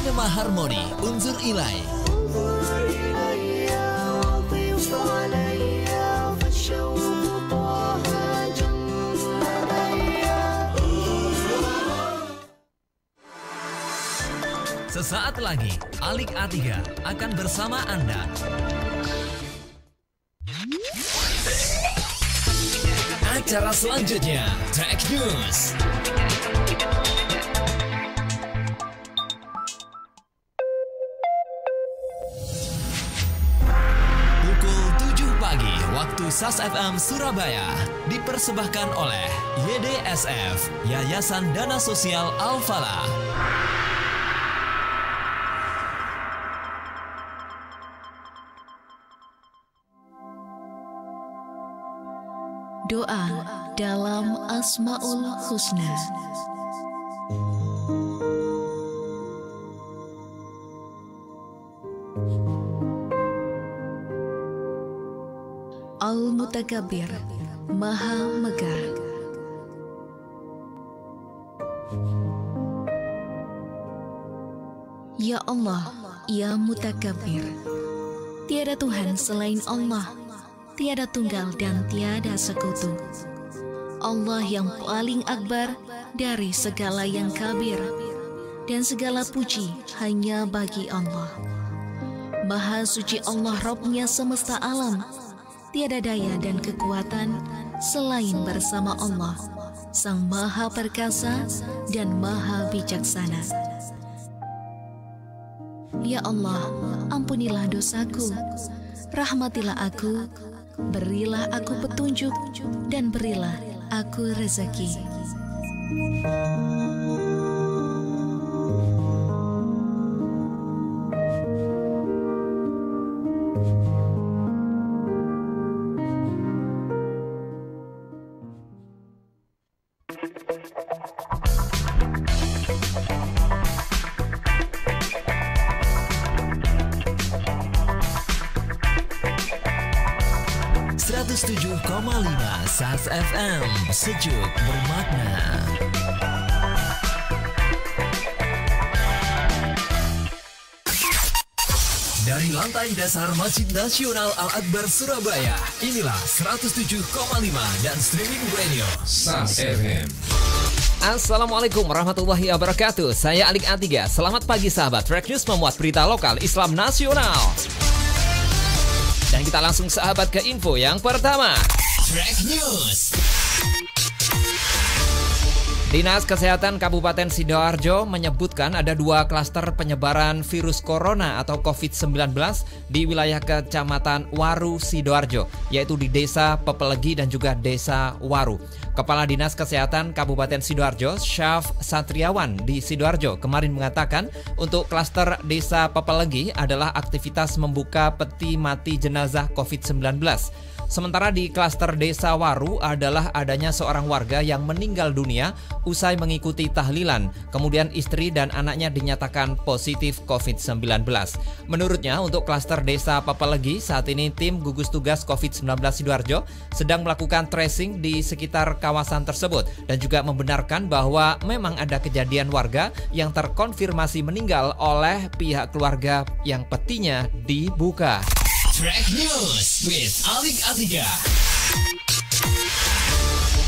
Cinema Harmony Unsur Ilai. Sesaat lagi, Alik A3 akan bersama Anda. Acara selanjutnya, Tech News. Pukul 7 pagi, waktu SAS FM Surabaya, dipersembahkan oleh YDSF, Yayasan Dana Sosial Al-Falah. Doa dalam Asmaul Husna. Al-Mutakabbir, Maha Megah. Ya Allah, Ya Mutakabbir, tiada Tuhan selain Allah, tiada tunggal dan tiada sekutu. Allah yang paling akbar dari segala yang kabir, dan segala puji hanya bagi Allah. Maha suci Allah Rabbnya semesta alam, tiada daya dan kekuatan selain bersama Allah, Sang Maha Perkasa dan Maha Bijaksana. Ya Allah, ampunilah dosaku, rahmatilah aku, berilah aku petunjuk, dan berilah aku rezeki. SAS FM, sejuk bermakna. Dari lantai dasar Masjid Nasional Al-Akbar Surabaya, inilah 107,5 dan streaming radio SAS FM. Assalamualaikum warahmatullahi wabarakatuh. Saya Alik A3. Selamat pagi sahabat. Track News memuat berita lokal Islam nasional. Dan kita langsung sahabat ke info yang pertama. Track News. Dinas Kesehatan Kabupaten Sidoarjo menyebutkan ada 2 klaster penyebaran virus corona atau COVID-19 di wilayah Kecamatan Waru, Sidoarjo, yaitu di Desa Pepelegi dan juga Desa Waru. Kepala Dinas Kesehatan Kabupaten Sidoarjo, Syaf Satriawan di Sidoarjo, kemarin mengatakan untuk klaster Desa Pepelegi adalah aktivitas membuka peti mati jenazah COVID-19. Sementara di klaster Desa Waru adalah adanya seorang warga yang meninggal dunia usai mengikuti tahlilan. Kemudian istri dan anaknya dinyatakan positif COVID-19. Menurutnya untuk klaster Desa Pepelegi saat ini tim gugus tugas COVID-19 Sidoarjo sedang melakukan tracing di sekitar kawasan tersebut dan juga membenarkan bahwa memang ada kejadian warga yang terkonfirmasi meninggal oleh pihak keluarga yang petinya dibuka. Track News with Alik A3.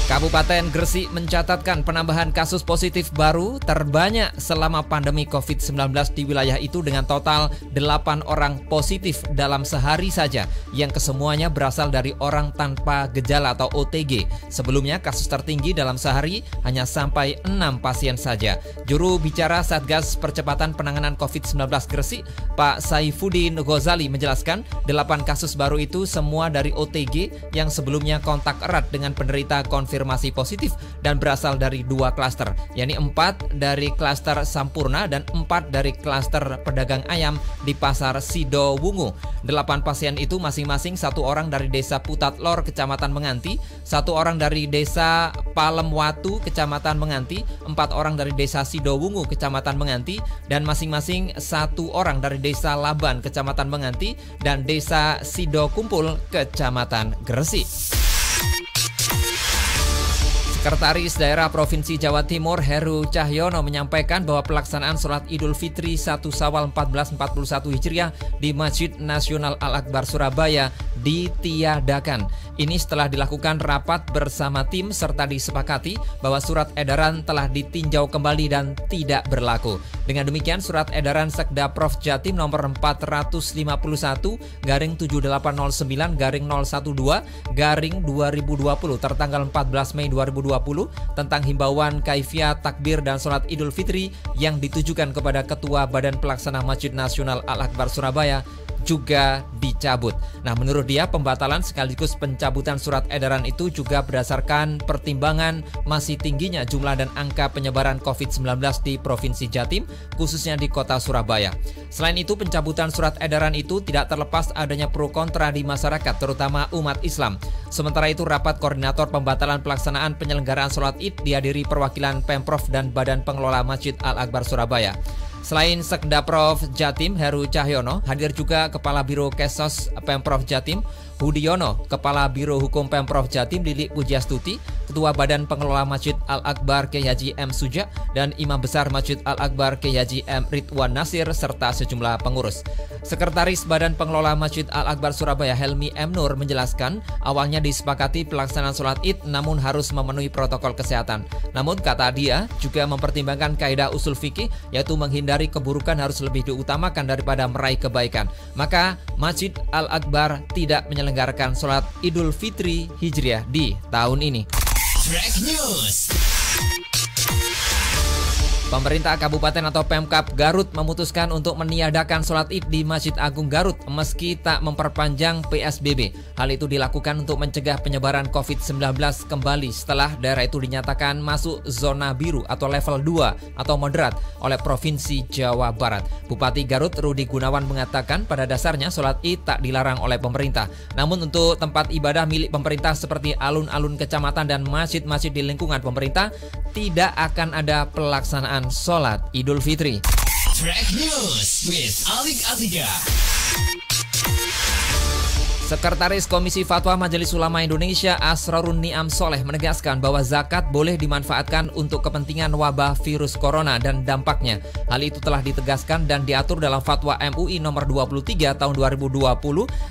Kabupaten Gresik mencatatkan penambahan kasus positif baru terbanyak selama pandemi COVID-19 di wilayah itu dengan total 8 orang positif dalam sehari saja, yang kesemuanya berasal dari orang tanpa gejala atau OTG. Sebelumnya kasus tertinggi dalam sehari hanya sampai 6 pasien saja. Juru bicara Satgas Percepatan Penanganan COVID-19 Gresik, Pak Saifuddin Ghazali menjelaskan 8 kasus baru itu semua dari OTG yang sebelumnya kontak erat dengan penderita konfirmasi positif dan berasal dari 2 klaster, yakni 4 dari klaster Sampurna dan 4 dari klaster pedagang ayam di Pasar Sidowungu. 8 pasien itu masing-masing 1 orang dari Desa Putat Lor, Kecamatan Menganti, 1 orang dari Desa Palemwatu, Kecamatan Menganti, 4 orang dari Desa Sidowungu, Kecamatan Menganti, dan masing-masing 1 orang dari Desa Laban, Kecamatan Menganti, dan Desa Sidokumpul, Kecamatan Gresik. Sekretaris Daerah Provinsi Jawa Timur Heru Cahyono menyampaikan bahwa pelaksanaan sholat Idul Fitri 1 Syawal 1441 Hijriah di Masjid Nasional Al-Akbar Surabaya ditiadakan. Ini setelah dilakukan rapat bersama tim serta disepakati bahwa surat edaran telah ditinjau kembali dan tidak berlaku. Dengan demikian, surat edaran Sekda Prof Jatim nomor 451/2012/012/2020 tertanggal 14 Mei 2020 tentang himbauan kaifiat takbir dan sholat Idul Fitri yang ditujukan kepada Ketua Badan Pelaksana Masjid Nasional Al-Akbar Surabaya juga dicabut. Nah, menurut dia pembatalan sekaligus pencabutan surat edaran itu juga berdasarkan pertimbangan masih tingginya jumlah dan angka penyebaran COVID-19 di Provinsi Jatim, khususnya di kota Surabaya. Selain itu, pencabutan surat edaran itu tidak terlepas adanya pro kontra di masyarakat, terutama umat Islam. Sementara itu, rapat koordinator pembatalan pelaksanaan penyelenggaraan sholat Id dihadiri perwakilan Pemprov dan Badan Pengelola Masjid Al-Akbar Surabaya. Selain Sekda Prof Jatim Heru Cahyono, hadir juga Kepala Biro Kesos Pemprov Jatim Hudiono, Kepala Biro Hukum Pemprov Jatim Lili Pujiastuti, Ketua Badan Pengelola Masjid Al-Akbar Kiai Haji M. Suja, dan Imam Besar Masjid Al-Akbar Kiai Haji M. Ridwan Nasir, serta sejumlah pengurus. Sekretaris Badan Pengelola Masjid Al-Akbar Surabaya Helmi M. Nur menjelaskan, awalnya disepakati pelaksanaan sholat Id namun harus memenuhi protokol kesehatan. Namun kata dia juga mempertimbangkan kaidah usul fikih, yaitu menghindari keburukan harus lebih diutamakan daripada meraih kebaikan. Maka Masjid Al-Akbar tidak menyelenggarakan sholat Idul Fitri Hijriah di tahun ini. Track News. Pemerintah Kabupaten atau Pemkab Garut memutuskan untuk meniadakan sholat Id di Masjid Agung Garut meski tak memperpanjang PSBB. Hal itu dilakukan untuk mencegah penyebaran COVID-19 kembali setelah daerah itu dinyatakan masuk zona biru atau level 2 atau moderat oleh Provinsi Jawa Barat. Bupati Garut Rudi Gunawan mengatakan pada dasarnya sholat Id tak dilarang oleh pemerintah. Namun untuk tempat ibadah milik pemerintah seperti alun-alun kecamatan dan masjid-masjid di lingkungan pemerintah tidak akan ada pelaksanaan sholat Idul Fitri. Track News with Alik Atiga. Sekretaris Komisi Fatwa Majelis Ulama Indonesia Asrorun Niam Soleh menegaskan bahwa zakat boleh dimanfaatkan untuk kepentingan wabah virus corona dan dampaknya. Hal itu telah ditegaskan dan diatur dalam Fatwa MUI nomor 23 tahun 2020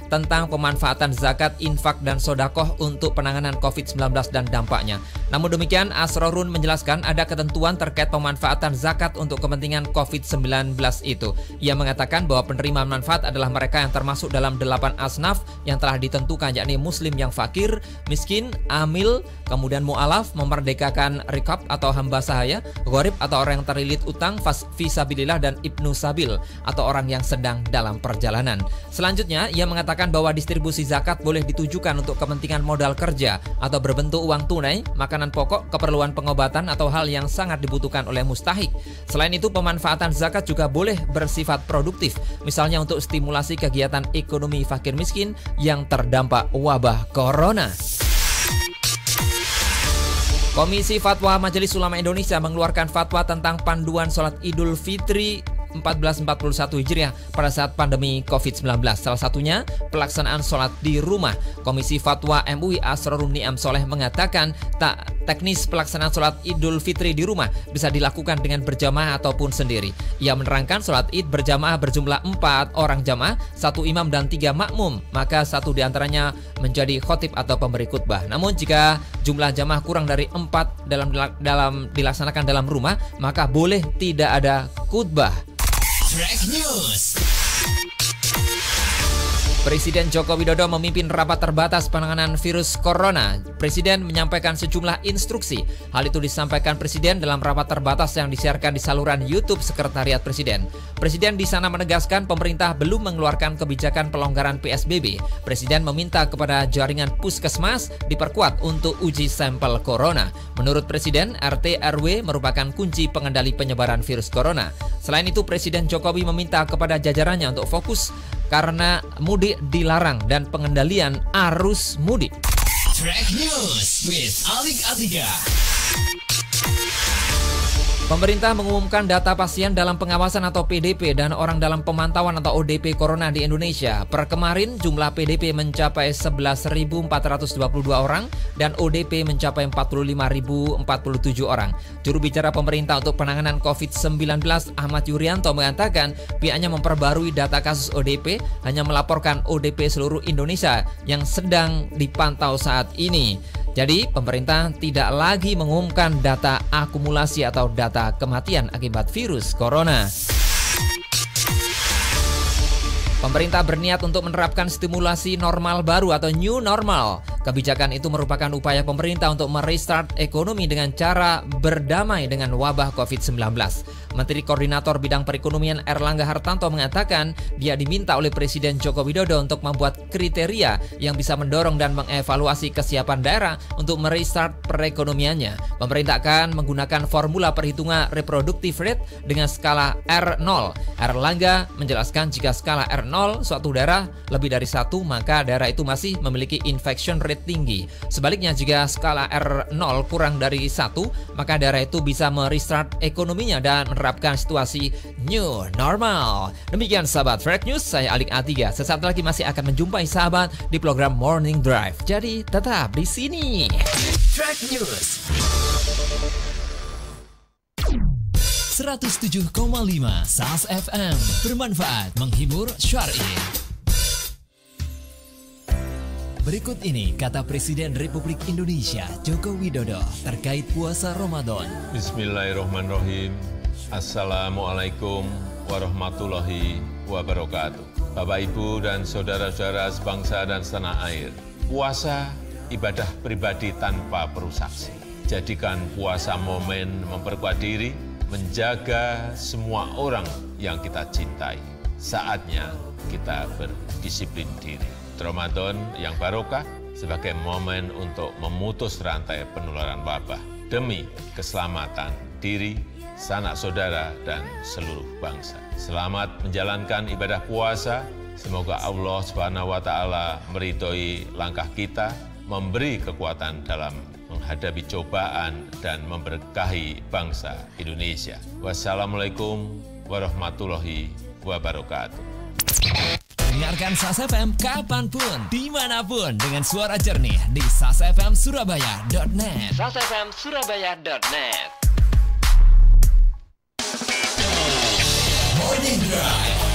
tentang pemanfaatan zakat, infak, dan sodakoh untuk penanganan COVID-19 dan dampaknya. Namun demikian, Asrorun menjelaskan ada ketentuan terkait pemanfaatan zakat untuk kepentingan COVID-19 itu. Ia mengatakan bahwa penerima manfaat adalah mereka yang termasuk dalam 8 asnaf yang telah ditentukan, yakni muslim yang fakir, miskin, amil, kemudian mu'alaf, memerdekakan rikab atau hamba sahaya, gharib atau orang yang terlilit utang, fisabilillah, dan ibnu sabil atau orang yang sedang dalam perjalanan. Selanjutnya, ia mengatakan bahwa distribusi zakat boleh ditujukan untuk kepentingan modal kerja atau berbentuk uang tunai, makanan pokok, keperluan pengobatan, atau hal yang sangat dibutuhkan oleh mustahik. Selain itu, pemanfaatan zakat juga boleh bersifat produktif, misalnya untuk stimulasi kegiatan ekonomi fakir miskin yang terdampak wabah corona. Komisi Fatwa Majelis Ulama Indonesia mengeluarkan fatwa tentang panduan sholat Idul Fitri 1441 Hijriah pada saat pandemi COVID-19. Salah satunya pelaksanaan sholat di rumah. Komisi Fatwa MUI Asrorun Niam Soleh mengatakan teknis pelaksanaan sholat Idul Fitri di rumah bisa dilakukan dengan berjamaah ataupun sendiri. Ia menerangkan sholat Id berjamaah berjumlah 4 orang jamaah, 1 imam dan 3 makmum, maka 1 diantaranya menjadi khotib atau pemberi khutbah. Namun jika jumlah jamaah kurang dari 4 dalam dilaksanakan dalam rumah, maka boleh tidak ada khutbah. Track News. Presiden Joko Widodo memimpin rapat terbatas penanganan virus corona. Presiden menyampaikan sejumlah instruksi. Hal itu disampaikan Presiden dalam rapat terbatas yang disiarkan di saluran YouTube Sekretariat Presiden. Presiden di sana menegaskan pemerintah belum mengeluarkan kebijakan pelonggaran PSBB. Presiden meminta kepada jaringan puskesmas diperkuat untuk uji sampel corona. Menurut Presiden, RT RW merupakan kunci pengendali penyebaran virus corona. Selain itu, Presiden Jokowi meminta kepada jajarannya untuk fokus karena mudik dilarang dan pengendalian arus mudik. Track News with Alik Atiga. Pemerintah mengumumkan data pasien dalam pengawasan atau PDP dan orang dalam pemantauan atau ODP Corona di Indonesia. Per kemarin jumlah PDP mencapai 11.422 orang dan ODP mencapai 45.047 orang. Juru bicara pemerintah untuk penanganan COVID-19 Ahmad Yuryanto mengatakan pihaknya memperbarui data kasus ODP, hanya melaporkan ODP seluruh Indonesia yang sedang dipantau saat ini. Jadi, pemerintah tidak lagi mengumumkan data akumulasi atau data kematian akibat virus corona. Pemerintah berniat untuk menerapkan stimulasi normal baru atau new normal. Kebijakan itu merupakan upaya pemerintah untuk merestart ekonomi dengan cara berdamai dengan wabah COVID-19. Menteri Koordinator Bidang Perekonomian Erlangga Hartanto mengatakan dia diminta oleh Presiden Joko Widodo untuk membuat kriteria yang bisa mendorong dan mengevaluasi kesiapan daerah untuk merestart perekonomiannya. Pemerintah akan menggunakan formula perhitungan reproductive rate dengan skala R0. Erlangga menjelaskan jika skala R0 suatu daerah lebih dari 1, maka daerah itu masih memiliki infection rate tinggi. Sebaliknya jika skala R0 kurang dari 1, maka daerah itu bisa merestart ekonominya dan menerapkan situasi new normal. Demikian sahabat Fresh News, saya Alik A3. Sesaat lagi masih akan menjumpai sahabat di program Morning Drive. Jadi tetap di sini. Fresh News 107,5 SAS FM, bermanfaat, menghibur, syar'i. Berikut ini kata Presiden Republik Indonesia Joko Widodo terkait puasa Ramadan. Bismillahirrahmanirrahim. Assalamualaikum warahmatullahi wabarakatuh. Bapak, Ibu, dan saudara-saudara sebangsa dan setanah air. Puasa ibadah pribadi tanpa perusaksi. Jadikan puasa momen memperkuat diri, menjaga semua orang yang kita cintai. Saatnya kita berdisiplin diri. Ramadan yang barokah sebagai momen untuk memutus rantai penularan wabah demi keselamatan diri, sanak saudara, dan seluruh bangsa. Selamat menjalankan ibadah puasa. Semoga Allah SWT meridhoi langkah kita, memberi kekuatan dalam menghadapi cobaan dan memberkahi bangsa Indonesia. Wassalamualaikum warahmatullahi wabarakatuh. Dengarkan SAS FM kapanpun, dimanapun dengan suara jernih di sasfmsurabaya.net. sasfmsurabaya.net. Morning Drive.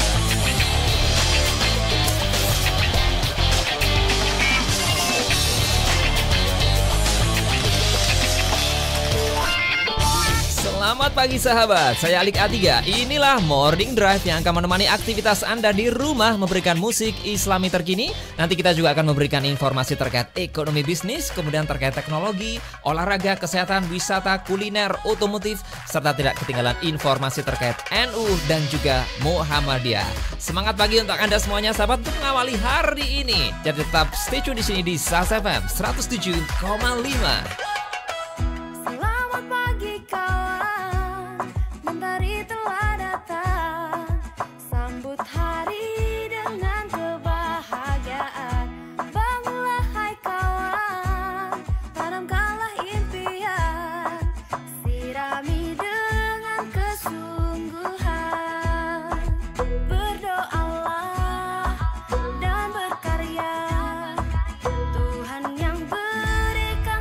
Selamat pagi sahabat, saya Alik A3. Inilah Morning Drive yang akan menemani aktivitas Anda di rumah, memberikan musik Islami terkini. Nanti kita juga akan memberikan informasi terkait ekonomi bisnis, kemudian terkait teknologi, olahraga, kesehatan, wisata, kuliner, otomotif, serta tidak ketinggalan informasi terkait NU dan juga Muhammadiyah. Semangat pagi untuk Anda semuanya sahabat untuk mengawali hari ini. Jadi tetap stay tune di sini di SAS FM 107,5. Selamat pagi kawan, mentari telah datang, sambut hari dengan kebahagiaan. Bangunlah hai kawan, tanamkanlah impian, sirami dengan kesungguhan. Berdoalah dan berkarya, Tuhan yang berikan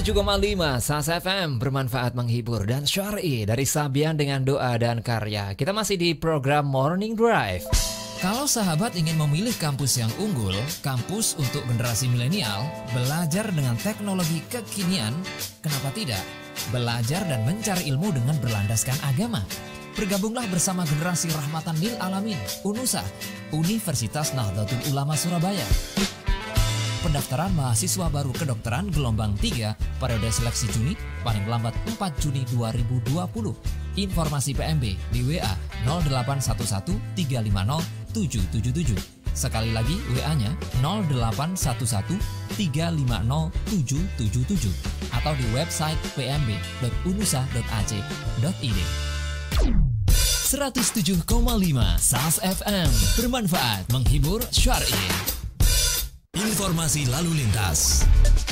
107,5 SAS FM, bermanfaat, menghibur dan syar'i, dari Sabian dengan doa dan karya. Kita masih di program Morning Drive. Kalau sahabat ingin memilih kampus yang unggul, kampus untuk generasi milenial, belajar dengan teknologi kekinian, kenapa tidak? Belajar dan mencari ilmu dengan berlandaskan agama. Bergabunglah bersama generasi rahmatan lil alamin, UNUSA, Universitas Nahdlatul Ulama Surabaya. Pendaftaran mahasiswa baru kedokteran gelombang 3 periode seleksi Juni paling lambat 4 Juni 2020. Informasi PMB di WA 0811 350 777. Sekali lagi WA-nya 0811 350 777 atau di website pmb.unusa.ac.id. 107,5 SAS FM, bermanfaat, menghibur, syar'i. Informasi lalu lintas.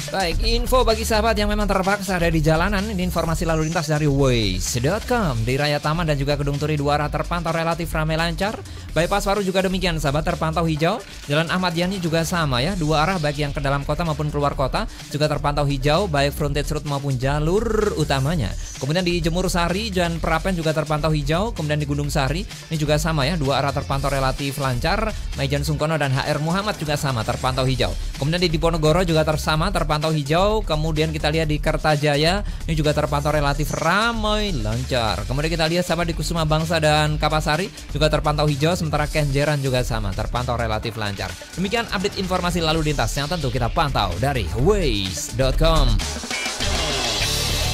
Baik, info bagi sahabat yang memang terpaksa ada di jalanan. Ini informasi lalu lintas dari Waze.com. Di Raya Taman dan juga Kedung Turi dua arah terpantau relatif ramai lancar. Bypass Waru juga demikian, sahabat, terpantau hijau. Jalan Ahmad Yani juga sama ya, dua arah baik yang ke dalam kota maupun keluar kota juga terpantau hijau, baik frontage road maupun jalur utamanya. Kemudian di Jemur Sari, Jalan Perapen juga terpantau hijau. Kemudian di Gunung Sari ini juga sama ya, dua arah terpantau relatif lancar. Maijen Sungkono dan HR Muhammad juga sama terpantau hijau. Kemudian di Diponegoro juga terpantau hijau. Kemudian kita lihat di Kertajaya ini juga terpantau relatif ramai lancar. Kemudian kita lihat sahabat di Kusuma Bangsa dan Kapasari juga terpantau hijau, sementara Kenjeran juga sama terpantau relatif lancar. Demikian update informasi lalu lintas yang tentu kita pantau dari Waze.com.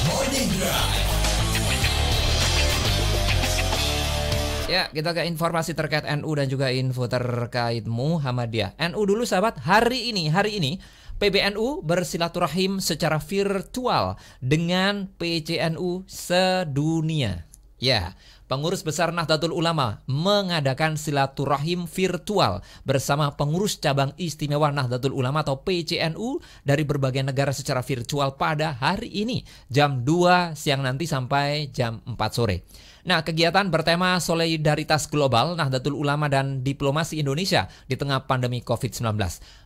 Morning Drive. Ya, kita ke informasi terkait NU dan juga info terkait Muhammadiyah. NU dulu sahabat, hari ini PBNU bersilaturahim secara virtual dengan PCNU sedunia. Ya, pengurus besar Nahdlatul Ulama mengadakan silaturahim virtual bersama pengurus cabang istimewa Nahdlatul Ulama atau PCNU dari berbagai negara secara virtual pada hari ini jam 2 siang nanti sampai jam 4 sore. Nah, kegiatan bertema solidaritas global Nahdlatul Ulama dan diplomasi Indonesia di tengah pandemi COVID-19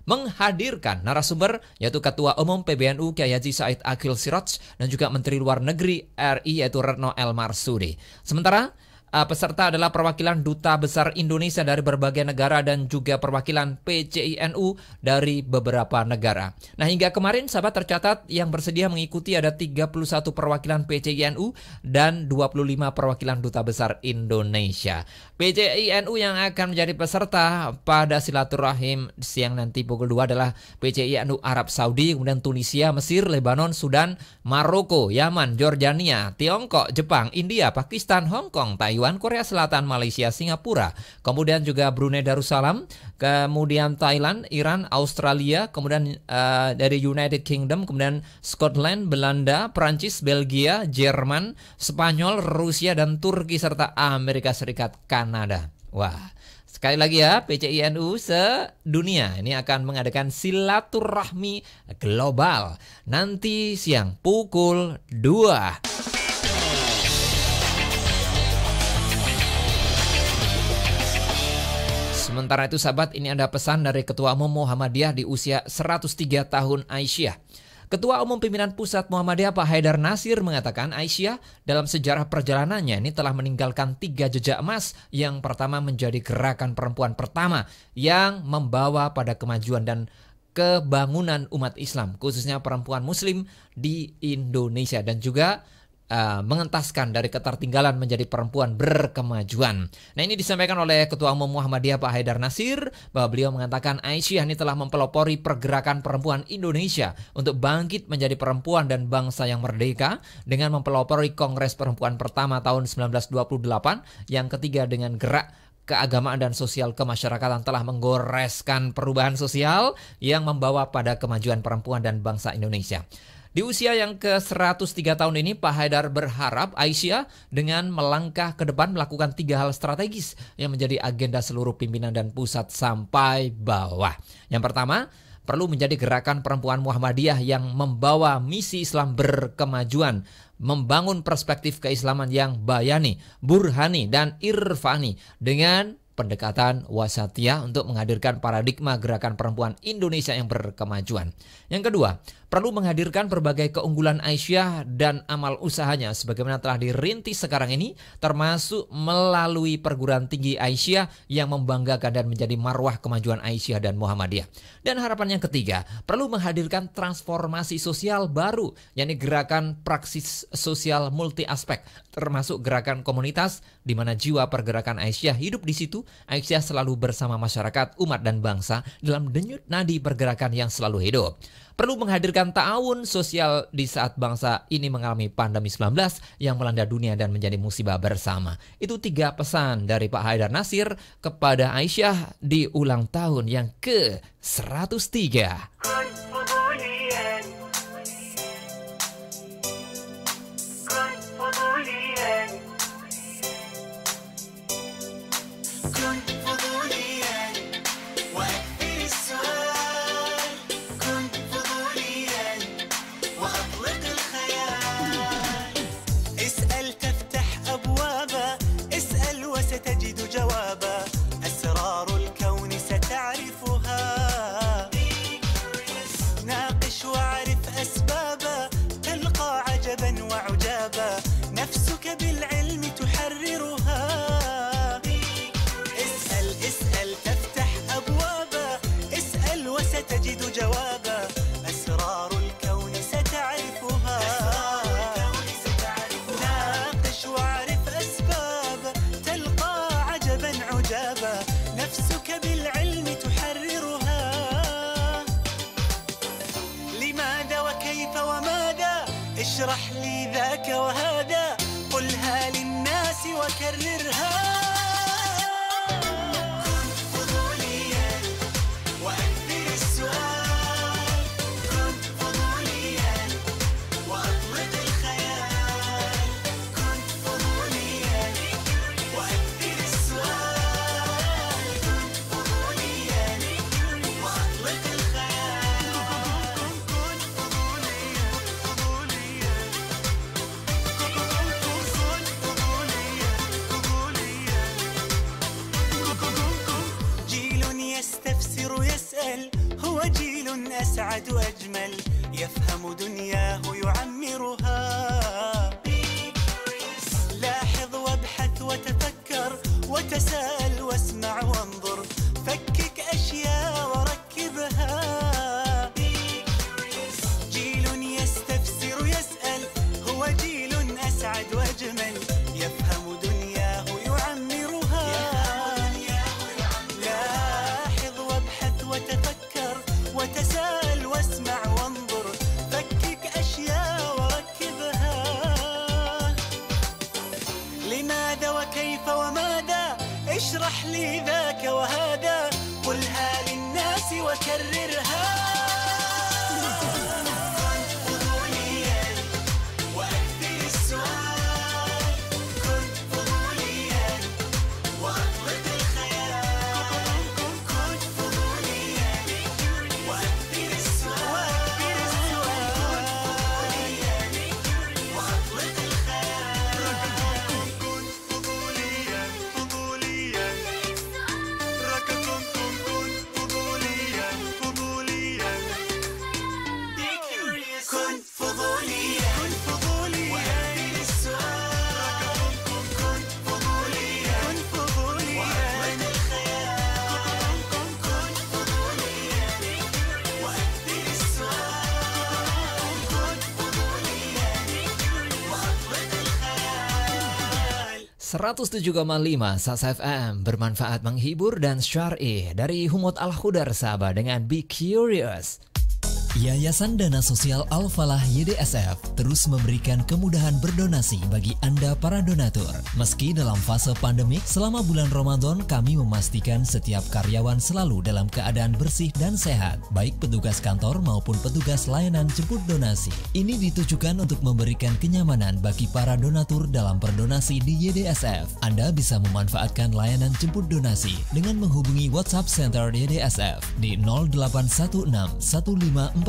menghadirkan narasumber yaitu Ketua Umum PBNU Kyai Haji Said Akhil Siraj dan juga Menteri Luar Negeri RI yaitu Retno El Marsudi. Sementara peserta adalah perwakilan Duta Besar Indonesia dari berbagai negara dan juga perwakilan PCINU dari beberapa negara. Nah, hingga kemarin sahabat tercatat yang bersedia mengikuti ada 31 perwakilan PCINU dan 25 perwakilan Duta Besar Indonesia. PCINU yang akan menjadi peserta pada silaturahim siang nanti pukul 2 adalah PCINU Arab Saudi, kemudian Tunisia, Mesir, Lebanon, Sudan, Maroko, Yaman, Jordania, Tiongkok, Jepang, India, Pakistan, Hong Kong, Taiwan, Korea Selatan, Malaysia, Singapura, kemudian juga Brunei Darussalam, kemudian Thailand, Iran, Australia, kemudian dari United Kingdom, kemudian Scotland, Belanda, Prancis, Belgia, Jerman, Spanyol, Rusia, dan Turki, serta Amerika Serikat, Kanada. Wah, sekali lagi ya, PCINU sedunia ini akan mengadakan silaturahmi global nanti siang pukul 2. Sementara itu sahabat, ini ada pesan dari Ketua Umum Muhammadiyah di usia 103 tahun Aisyah. Ketua Umum Pimpinan Pusat Muhammadiyah Pak Haidar Nasir mengatakan Aisyah dalam sejarah perjalanannya ini telah meninggalkan 3 jejak emas. Yang pertama menjadi gerakan perempuan pertama yang membawa pada kemajuan dan kebangunan umat Islam, khususnya perempuan muslim di Indonesia, dan juga mengentaskan dari ketertinggalan menjadi perempuan berkemajuan. Nah, ini disampaikan oleh Ketua Umum Muhammadiyah Pak Haidar Nasir bahwa beliau mengatakan Aisyah ini telah mempelopori pergerakan perempuan Indonesia untuk bangkit menjadi perempuan dan bangsa yang merdeka dengan mempelopori Kongres Perempuan pertama tahun 1928, yang ketiga dengan gerak keagamaan dan sosial kemasyarakatan telah menggoreskan perubahan sosial yang membawa pada kemajuan perempuan dan bangsa Indonesia. Di usia yang ke-103 tahun ini, Pak Haidar berharap Aisyah dengan melangkah ke depan melakukan 3 hal strategis yang menjadi agenda seluruh pimpinan dan pusat sampai bawah. Yang pertama, perlu menjadi gerakan perempuan Muhammadiyah yang membawa misi Islam berkemajuan, membangun perspektif keislaman yang bayani, burhani, dan irfani dengan pendekatan wasatiyah untuk menghadirkan paradigma gerakan perempuan Indonesia yang berkemajuan. Yang kedua, perlu menghadirkan berbagai keunggulan Aisyah dan amal usahanya sebagaimana telah dirintis sekarang ini, termasuk melalui perguruan tinggi Aisyah yang membanggakan dan menjadi marwah kemajuan Aisyah dan Muhammadiyah. Dan harapan yang ketiga, perlu menghadirkan transformasi sosial baru, yakni gerakan praksis sosial multi aspek, termasuk gerakan komunitas di mana jiwa pergerakan Aisyah hidup di situ. Aisyah selalu bersama masyarakat, umat dan bangsa dalam denyut nadi pergerakan yang selalu hidup. Perlu menghadirkan ta'awun sosial di saat bangsa ini mengalami pandemi 19 yang melanda dunia dan menjadi musibah bersama. Itu 3 pesan dari Pak Haidar Nasir kepada Aisyah di ulang tahun yang ke-103. اشرح لي ذاك وهذا قلها للناس وكررها كن فضوليا وأكثر السؤال كن فضوليا وأطلق الخيال كن فضوليا وأكثر السؤال كن فضوليا وأطلق الخيال كن فضوليا يستفسر يسأل هو جيل أسعد وأجمل يفهم دنياه يعمرها لاحظ وابحث وتفكر وتساءل واسمع وانظر فكك أشياء وركبها جيل يستفسر يسأل هو جيل أسعد وأجمل يفهم دنياه يعمرها وتفكر وتساءل واسمع وانظر فكك أشياء وركبها لماذا وكيف وماذا اشرح لي ذاك وهذا قلها للناس وكررها كن فضوليا وأكثر السؤال كن فضوليا وأطلق الخيال كن فضوليا وأكثر السؤال وأطلق الخيال كن فضوليا فضوليا ركض كن فضوليا فضوليا Be curious كن فضوليا كن فضوليا وأكثر السؤال كن فضوليا كن فضوليا وأطلق الخيال كن فضوليا وأكثر السؤال كن فضوليا وأطلق الخيال 107,5 Sasa FM bermanfaat, menghibur dan syar'i dari Humut Al-Khudar Sabah dengan Be Curious. Yayasan Dana Sosial Al-Falah YDSF terus memberikan kemudahan berdonasi bagi Anda para donatur. Meski dalam fase pandemik, selama bulan Ramadan kami memastikan setiap karyawan selalu dalam keadaan bersih dan sehat, baik petugas kantor maupun petugas layanan jemput donasi. Ini ditujukan untuk memberikan kenyamanan bagi para donatur dalam berdonasi di YDSF. Anda bisa memanfaatkan layanan jemput donasi dengan menghubungi WhatsApp Center YDSF di 0816 154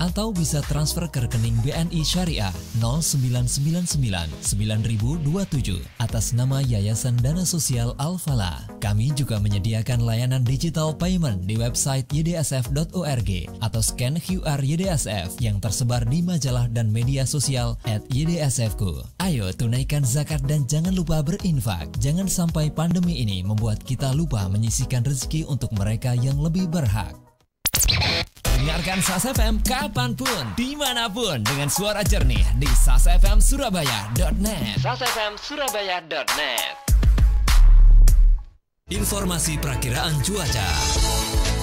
atau bisa transfer ke rekening BNI Syariah 0999-9027 atas nama Yayasan Dana Sosial Al-Falah. Kami juga menyediakan layanan digital payment di website ydsf.org atau scan QR YDSF yang tersebar di majalah dan media sosial @YDSFku. Ayo tunaikan zakat dan jangan lupa berinfak. Jangan sampai pandemi ini membuat kita lupa menyisihkan rezeki untuk mereka yang lebih berhak. Dengarkan SAS FM kapanpun, dimanapun dengan suara jernih di sasfmsurabaya.net. sasfmsurabaya.net. Informasi perakiraan cuaca.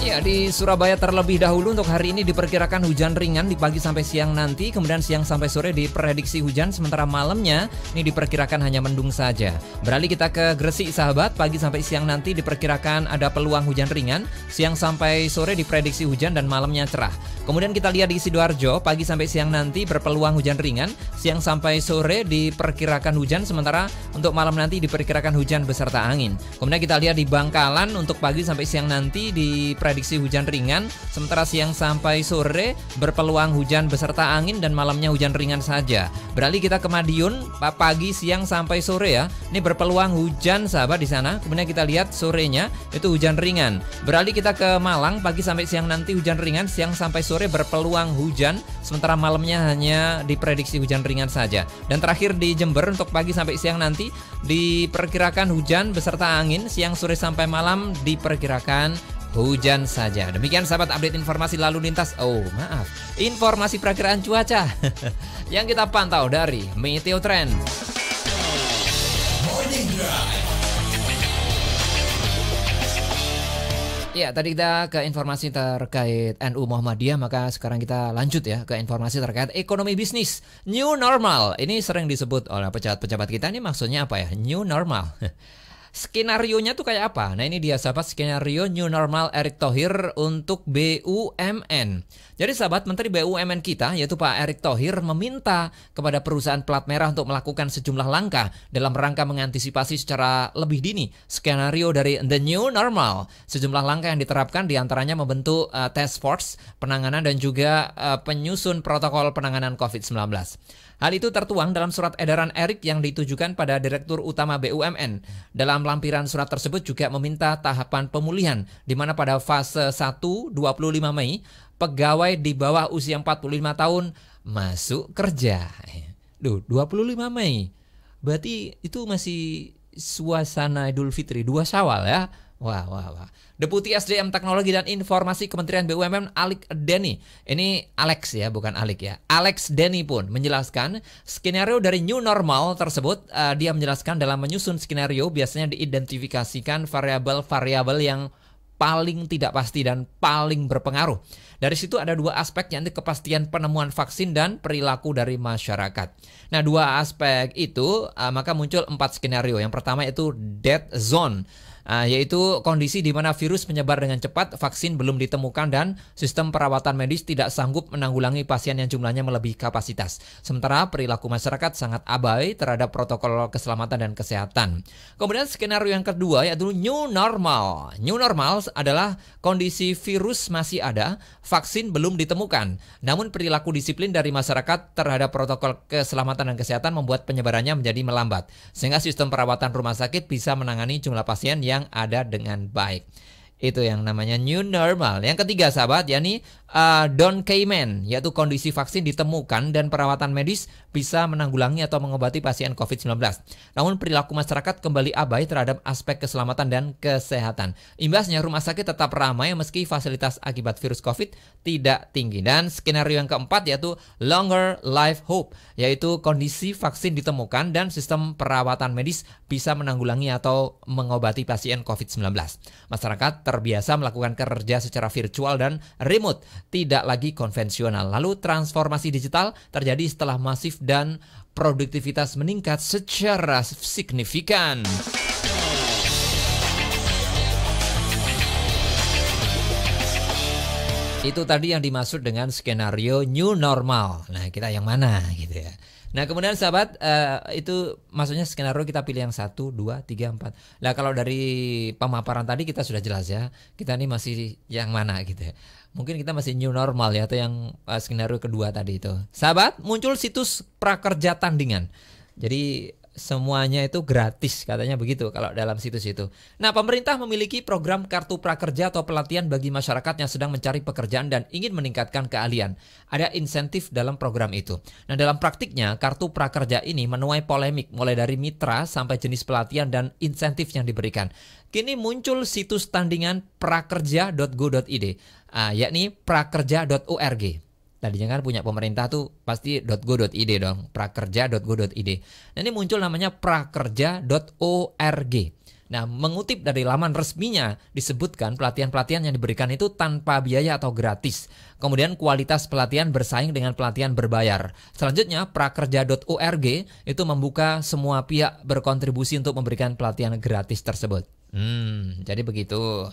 Ya, di Surabaya terlebih dahulu untuk hari ini diperkirakan hujan ringan di pagi sampai siang nanti, kemudian siang sampai sore diprediksi hujan, sementara malamnya ini diperkirakan hanya mendung saja. Beralih kita ke Gresik sahabat, pagi sampai siang nanti diperkirakan ada peluang hujan ringan, siang sampai sore diprediksi hujan dan malamnya cerah. Kemudian kita lihat di Sidoarjo, pagi sampai siang nanti berpeluang hujan ringan, siang sampai sore diperkirakan hujan, sementara untuk malam nanti diperkirakan hujan beserta angin. Kemudian kita lihat di Bangkalan, untuk pagi sampai siang nanti diprediksi hujan ringan, sementara siang sampai sore berpeluang hujan beserta angin dan malamnya hujan ringan saja. Beralih kita ke Madiun, pagi, siang sampai sore ya, ini berpeluang hujan sahabat di sana. Kemudian kita lihat sorenya itu hujan ringan. Beralih kita ke Malang, pagi sampai siang nanti hujan ringan, siang sampai sore berpeluang hujan, sementara malamnya hanya diprediksi hujan ringan saja. Dan terakhir di Jember, untuk pagi sampai siang nanti diperkirakan hujan beserta angin, siang sore sampai malam diperkirakan hujan saja. Demikian sahabat update informasi lalu lintas. Informasi perakiraan cuaca yang kita pantau dari Meteo Trend. Morning Drive. Ya, tadi kita ke informasi terkait NU Muhammadiyah, maka sekarang kita lanjut ya ke informasi terkait ekonomi bisnis. New normal, ini sering disebut oleh pejabat-pejabat kita, ini maksudnya apa ya? New normal. Skenarionya tuh kayak apa? Nah, ini dia sahabat skenario New Normal Erick Thohir untuk BUMN. Jadi sahabat, Menteri BUMN kita yaitu Pak Erick Thohir meminta kepada perusahaan plat merah untuk melakukan sejumlah langkah dalam rangka mengantisipasi secara lebih dini skenario dari The New Normal. Sejumlah langkah yang diterapkan diantaranya membentuk task force penanganan dan juga penyusun protokol penanganan COVID-19. Hal itu tertuang dalam surat edaran Erick yang ditujukan pada Direktur Utama BUMN. Dalam lampiran surat tersebut juga meminta tahapan pemulihan, di mana pada fase 1, 25 Mei, pegawai di bawah usia 45 tahun masuk kerja. 25 Mei, berarti itu masih suasana Idul Fitri, 2 Syawal ya. Wah. Deputi SDM Teknologi dan Informasi Kementerian BUMN Alex Denny, ini Alex ya, bukan Alik ya. Alex Denny pun menjelaskan skenario dari New Normal tersebut. Dia menjelaskan dalam menyusun skenario biasanya diidentifikasikan variabel-variabel yang paling tidak pasti dan paling berpengaruh. Dari situ ada 2 aspek, yaitu kepastian penemuan vaksin dan perilaku dari masyarakat. Nah, 2 aspek itu maka muncul 4 skenario. Yang pertama itu dead zone, yaitu kondisi di mana virus menyebar dengan cepat, vaksin belum ditemukan dan sistem perawatan medis tidak sanggup menanggulangi pasien yang jumlahnya melebihi kapasitas. Sementara perilaku masyarakat sangat abai terhadap protokol keselamatan dan kesehatan. Kemudian skenario yang kedua yaitu New Normal. New Normal adalah kondisi virus masih ada, vaksin belum ditemukan, namun perilaku disiplin dari masyarakat terhadap protokol keselamatan dan kesehatan membuat penyebarannya menjadi melambat, sehingga sistem perawatan rumah sakit bisa menangani jumlah pasien yang ada dengan baik. Itu yang namanya New Normal. Yang ketiga sahabat, yakni Don Cayman, yaitu kondisi vaksin ditemukan dan perawatan medis bisa menanggulangi atau mengobati pasien COVID-19. Namun perilaku masyarakat kembali abai terhadap aspek keselamatan dan kesehatan. Imbasnya rumah sakit tetap ramai meski fasilitas akibat virus COVID tidak tinggi. Dan skenario yang keempat yaitu Longer Life Hope, yaitu kondisi vaksin ditemukan dan sistem perawatan medis bisa menanggulangi atau mengobati pasien COVID-19. Masyarakat terbiasa melakukan kerja secara virtual dan remote, tidak lagi konvensional. Lalu transformasi digital terjadi setelah masif dan produktivitas meningkat secara signifikan. Itu tadi yang dimaksud dengan skenario New Normal. Nah, kita yang mana gitu ya. Nah kemudian sahabat, itu maksudnya skenario kita pilih yang 1, 2, 3, 4. Nah kalau dari pemaparan tadi kita sudah jelas ya, kita ini masih yang mana gitu ya. Mungkin kita masih new normal ya, atau yang skenario kedua tadi itu. Sahabat, muncul situs prakerja tandingan. Jadi semuanya itu gratis katanya begitu kalau dalam situs itu. Nah, pemerintah memiliki program kartu prakerja atau pelatihan bagi masyarakat yang sedang mencari pekerjaan dan ingin meningkatkan keahlian. Ada insentif dalam program itu. Nah, dalam praktiknya kartu prakerja ini menuai polemik mulai dari mitra sampai jenis pelatihan dan insentif yang diberikan. Kini muncul situs tandingan prakerja.go.id, yakni prakerja.org. Tadinya kan punya pemerintah tuh pasti .go.id dong, prakerja.go.id. Nah ini muncul namanya prakerja.org. Nah mengutip dari laman resminya disebutkan pelatihan-pelatihan yang diberikan itu tanpa biaya atau gratis. Kemudian kualitas pelatihan bersaing dengan pelatihan berbayar. Selanjutnya prakerja.org itu membuka semua pihak berkontribusi untuk memberikan pelatihan gratis tersebut. Jadi begitu.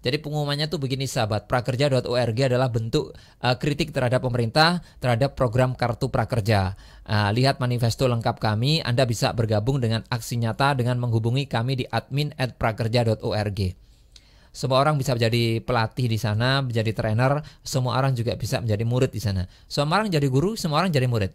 Jadi pengumumannya tuh begini sahabat, prakerja.org adalah bentuk kritik terhadap pemerintah terhadap program kartu prakerja. Lihat manifesto lengkap kami, Anda bisa bergabung dengan aksi nyata dengan menghubungi kami di admin@prakerja.org. Semua orang bisa menjadi pelatih di sana, menjadi trainer, semua orang juga bisa menjadi murid di sana. Semua orang jadi guru, semua orang jadi murid.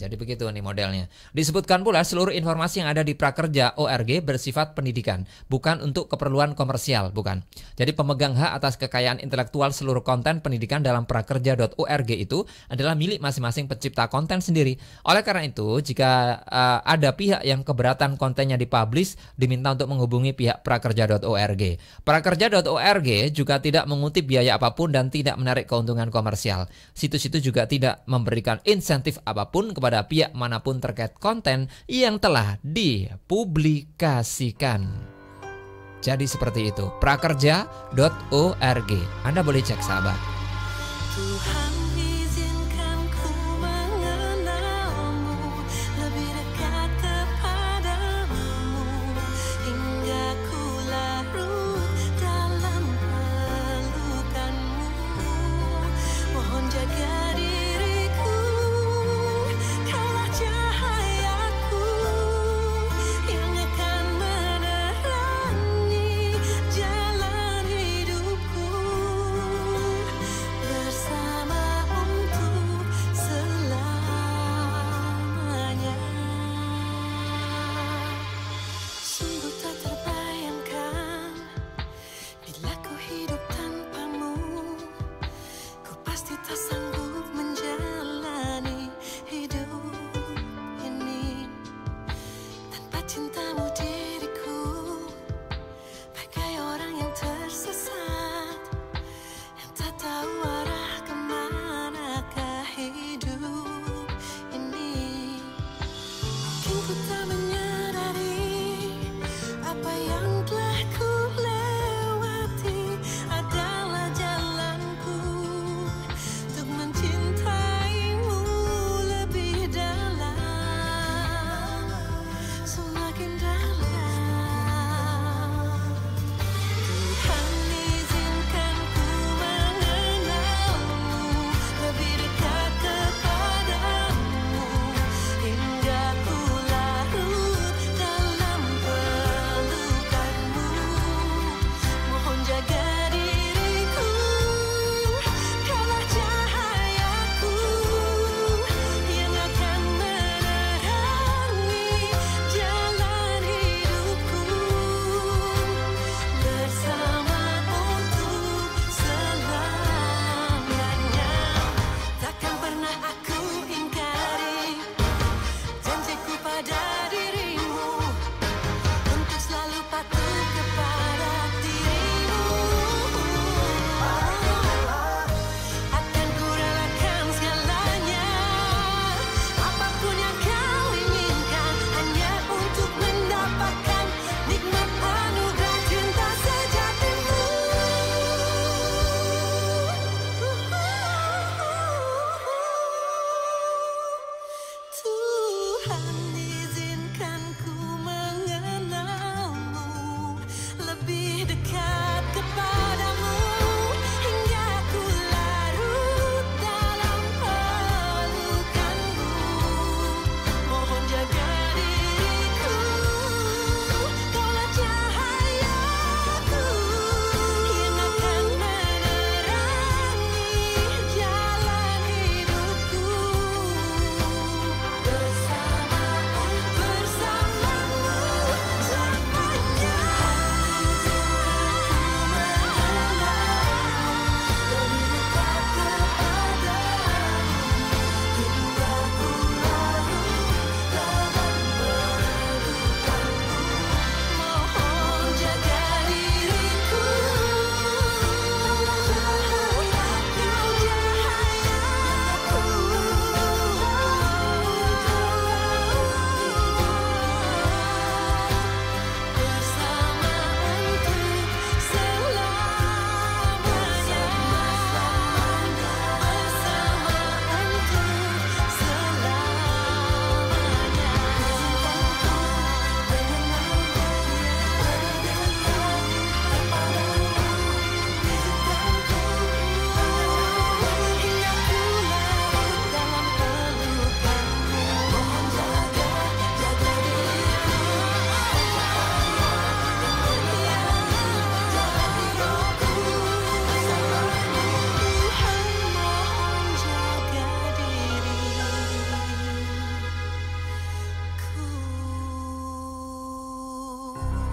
Jadi begitu nih modelnya. Disebutkan pula seluruh informasi yang ada di prakerja.org bersifat pendidikan, bukan untuk keperluan komersial, bukan. Jadi pemegang hak atas kekayaan intelektual seluruh konten pendidikan dalam prakerja.org itu adalah milik masing-masing pencipta konten sendiri. Oleh karena itu, jika ada pihak yang keberatan kontennya dipublish, diminta untuk menghubungi pihak prakerja.org. Prakerja.org juga tidak mengutip biaya apapun dan tidak menarik keuntungan komersial. Situs itu juga tidak memberikan insentif apapun kepada pihak manapun terkait konten yang telah dipublikasikan. Jadi seperti itu, prakerja.org. Anda boleh cek sahabat. Tuhan izinkan ku mengenalmu, lebih dekat kepadamu, hingga ku larut dalam pelukanmu. Mohon jaga diriku, kaulah cahayaku yang akan menerangi jalan hidupku. Bersama untuk selamanya. Sungguh tak terbayangkan bila ku hidup tanpamu. Ku pasti tak sanggup menjalani hidup ini. Tanpa cintamu diriku bagai orang yang tersesat, yang tak tahu arah kemanakah hidup ini. Mungkin ku tak menyadari apa yang telah ku lewati adalah jalanku untuk mencintaimu lebih dalam, semakin dalam. Tuhan izinkan ku mengenalmu, lebih dekat kepadamu, hingga ku larut dalam pelukanmu.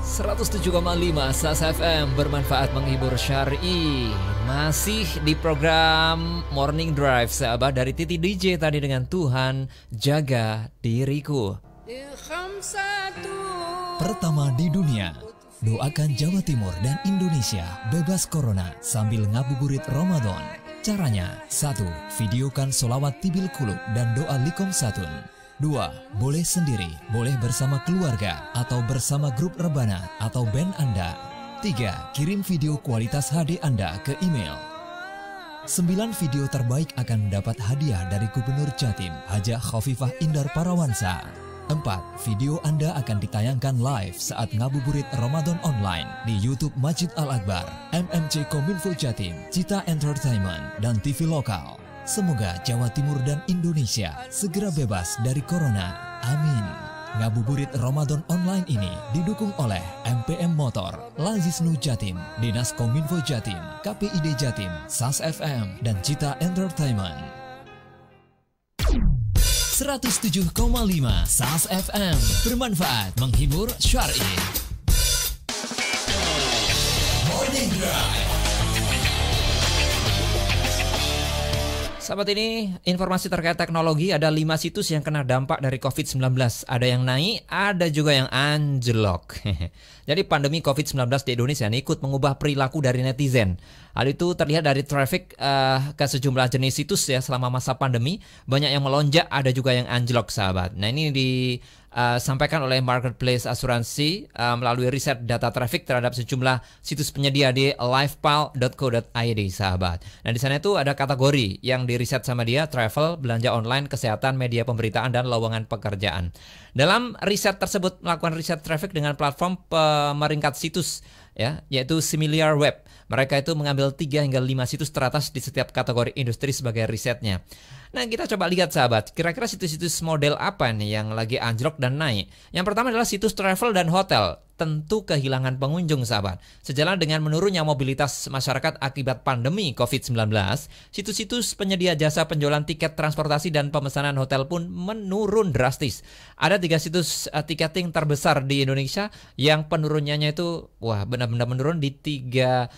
107,5 SAS FM bermanfaat menghibur syar'i. Masih di program Morning Drive, sahabat, dari Titi DJ tadi dengan Tuhan Jaga Diriku. Pertama di dunia, doakan Jawa Timur dan Indonesia bebas corona sambil ngabuburit Ramadan. Caranya, 1. Videokan solawat Tibil Kulub dan doa Likom Satun. 2. Boleh sendiri, boleh bersama keluarga atau bersama grup rebana atau band Anda. 3. Kirim video kualitas HD Anda ke email. 9 video terbaik akan mendapat hadiah dari Gubernur Jatim, Hajah Khofifah Indar Parawansa. 4. Video Anda akan ditayangkan live saat ngabuburit Ramadan online di YouTube Masjid Al-Akbar, MMC Kominfo Jatim, Cita Entertainment, dan TV lokal. Semoga Jawa Timur dan Indonesia segera bebas dari corona. Amin. Ngabuburit Ramadan online ini didukung oleh MPM Motor, Lazisnu Jatim, Dinas Kominfo Jatim, KPID Jatim, SAS FM, dan Cita Entertainment. 107,5 SAS FM bermanfaat menghibur syar'i. Morning Drive. Sahabat, ini informasi terkait teknologi. Ada 5 situs yang kena dampak dari COVID-19. Ada yang naik, ada juga yang anjlok. Jadi pandemi COVID-19 di Indonesia ini ikut mengubah perilaku dari netizen. Hal itu terlihat dari traffic ke sejumlah jenis situs ya selama masa pandemi. Banyak yang melonjak, ada juga yang anjlok, sahabat. Nah, ini disampaikan oleh Marketplace Asuransi melalui riset data traffic terhadap sejumlah situs penyedia di livepal.co.id, sahabat. Nah, di sana itu ada kategori yang diriset sama dia: travel, belanja online, kesehatan, media pemberitaan, dan lowongan pekerjaan. Dalam riset tersebut melakukan riset traffic dengan platform pemeringkat situs ya, yaitu Similar Web. Mereka itu mengambil 3 hingga 5 situs teratas di setiap kategori industri sebagai risetnya. Nah, kita coba lihat, sahabat, kira-kira situs-situs model apa nih yang lagi anjlok dan naik. Yang pertama adalah situs travel dan hotel. Tentu kehilangan pengunjung, sahabat. Sejalan dengan menurunnya mobilitas masyarakat akibat pandemi COVID-19, situs-situs penyedia jasa penjualan tiket transportasi dan pemesanan hotel pun menurun drastis. Ada 3 situs tiketing terbesar di Indonesia yang penurunannya itu benar-benar menurun di 3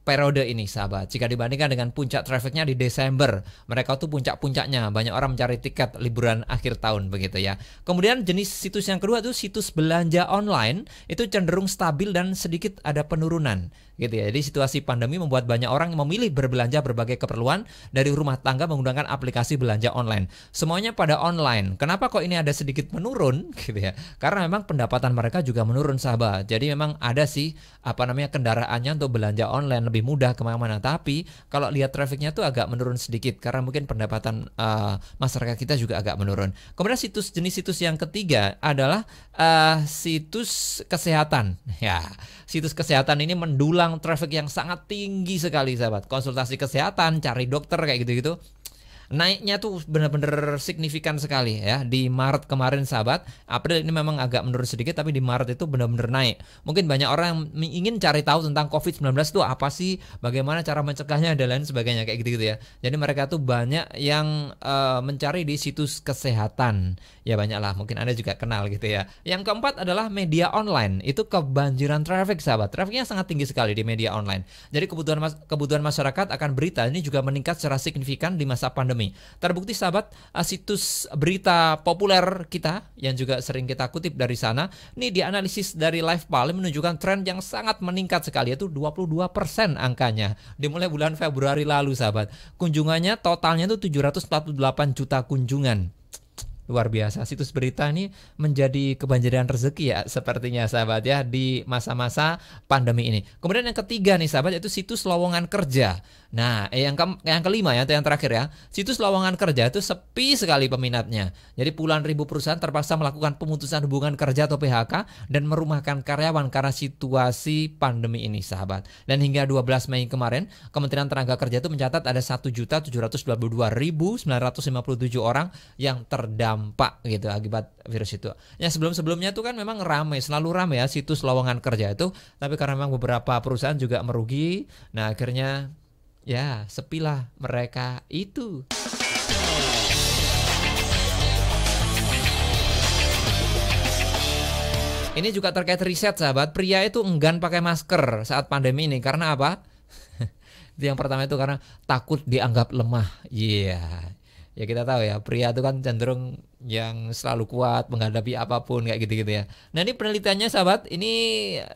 periode ini, sahabat. Jika dibandingkan dengan puncak trafficnya di Desember, mereka tuh puncak-puncaknya, banyak orang mencari tiket liburan akhir tahun begitu ya. Kemudian jenis situs yang kedua itu situs belanja online. Itu cenderung stabil dan sedikit ada penurunan gitu ya. Jadi situasi pandemi membuat banyak orang memilih berbelanja berbagai keperluan dari rumah tangga menggunakan aplikasi belanja online. Semuanya pada online. Kenapa kok ini ada sedikit menurun gitu ya? Karena memang pendapatan mereka juga menurun, sahabat. Jadi memang ada sih kendaraannya untuk belanja online lebih mudah kemana-mana. Tapi kalau lihat trafficnya tuh agak menurun sedikit karena mungkin pendapatan masyarakat kita juga agak menurun. Kemudian jenis situs yang ketiga adalah situs kesehatan. Ya, situs kesehatan ini mendulang traffic yang sangat tinggi sekali, sahabat. Konsultasi kesehatan, cari dokter kayak gitu-gitu. Naiknya tuh benar-benar signifikan sekali ya. Di Maret kemarin, sahabat, April ini memang agak menurun sedikit, tapi di Maret itu benar-benar naik. Mungkin banyak orang yang ingin cari tahu tentang COVID-19 itu apa sih, bagaimana cara mencegahnya dan lain sebagainya kayak gitu-gitu ya. Jadi mereka tuh banyak yang mencari di situs kesehatan. Ya banyak lah, mungkin Anda juga kenal gitu ya. Yang keempat adalah media online. Itu kebanjiran traffic, sahabat. Trafficnya sangat tinggi sekali di media online. Jadi kebutuhan masyarakat akan berita ini juga meningkat secara signifikan di masa pandemi. Terbukti, sahabat, situs berita populer kita yang juga sering kita kutip dari sana, ini dianalisis dari LivePal menunjukkan tren yang sangat meningkat sekali, yaitu 22% angkanya dimulai bulan Februari lalu, sahabat. Kunjungannya totalnya itu 748 juta kunjungan. Luar biasa, situs berita ini menjadi kebanjiran rezeki ya sepertinya, sahabat ya, di masa-masa pandemi ini. Kemudian yang ketiga nih, sahabat, yaitu situs lowongan kerja. Nah, yang kelima ya, atau yang terakhir ya, situs lowongan kerja itu sepi sekali peminatnya. Jadi puluhan ribu perusahaan terpaksa melakukan pemutusan hubungan kerja atau PHK dan merumahkan karyawan karena situasi pandemi ini, sahabat. Dan hingga 12 Mei kemarin, Kementerian Tenaga Kerja itu mencatat ada 1.722.957 orang yang terdampak gitu akibat virus itu. Ya sebelum-sebelumnya itu kan memang selalu ramai ya situs lowongan kerja itu, tapi karena memang beberapa perusahaan juga merugi, nah akhirnya ya sepilah mereka itu. Ini juga terkait riset sahabat, pria itu enggan pakai masker saat pandemi ini karena apa? Yang pertama itu karena takut dianggap lemah. Iya. Ya kita tahu ya, pria itu kan cenderung yang selalu kuat menghadapi apapun kayak gitu-gitu ya. Nah ini penelitiannya sahabat, ini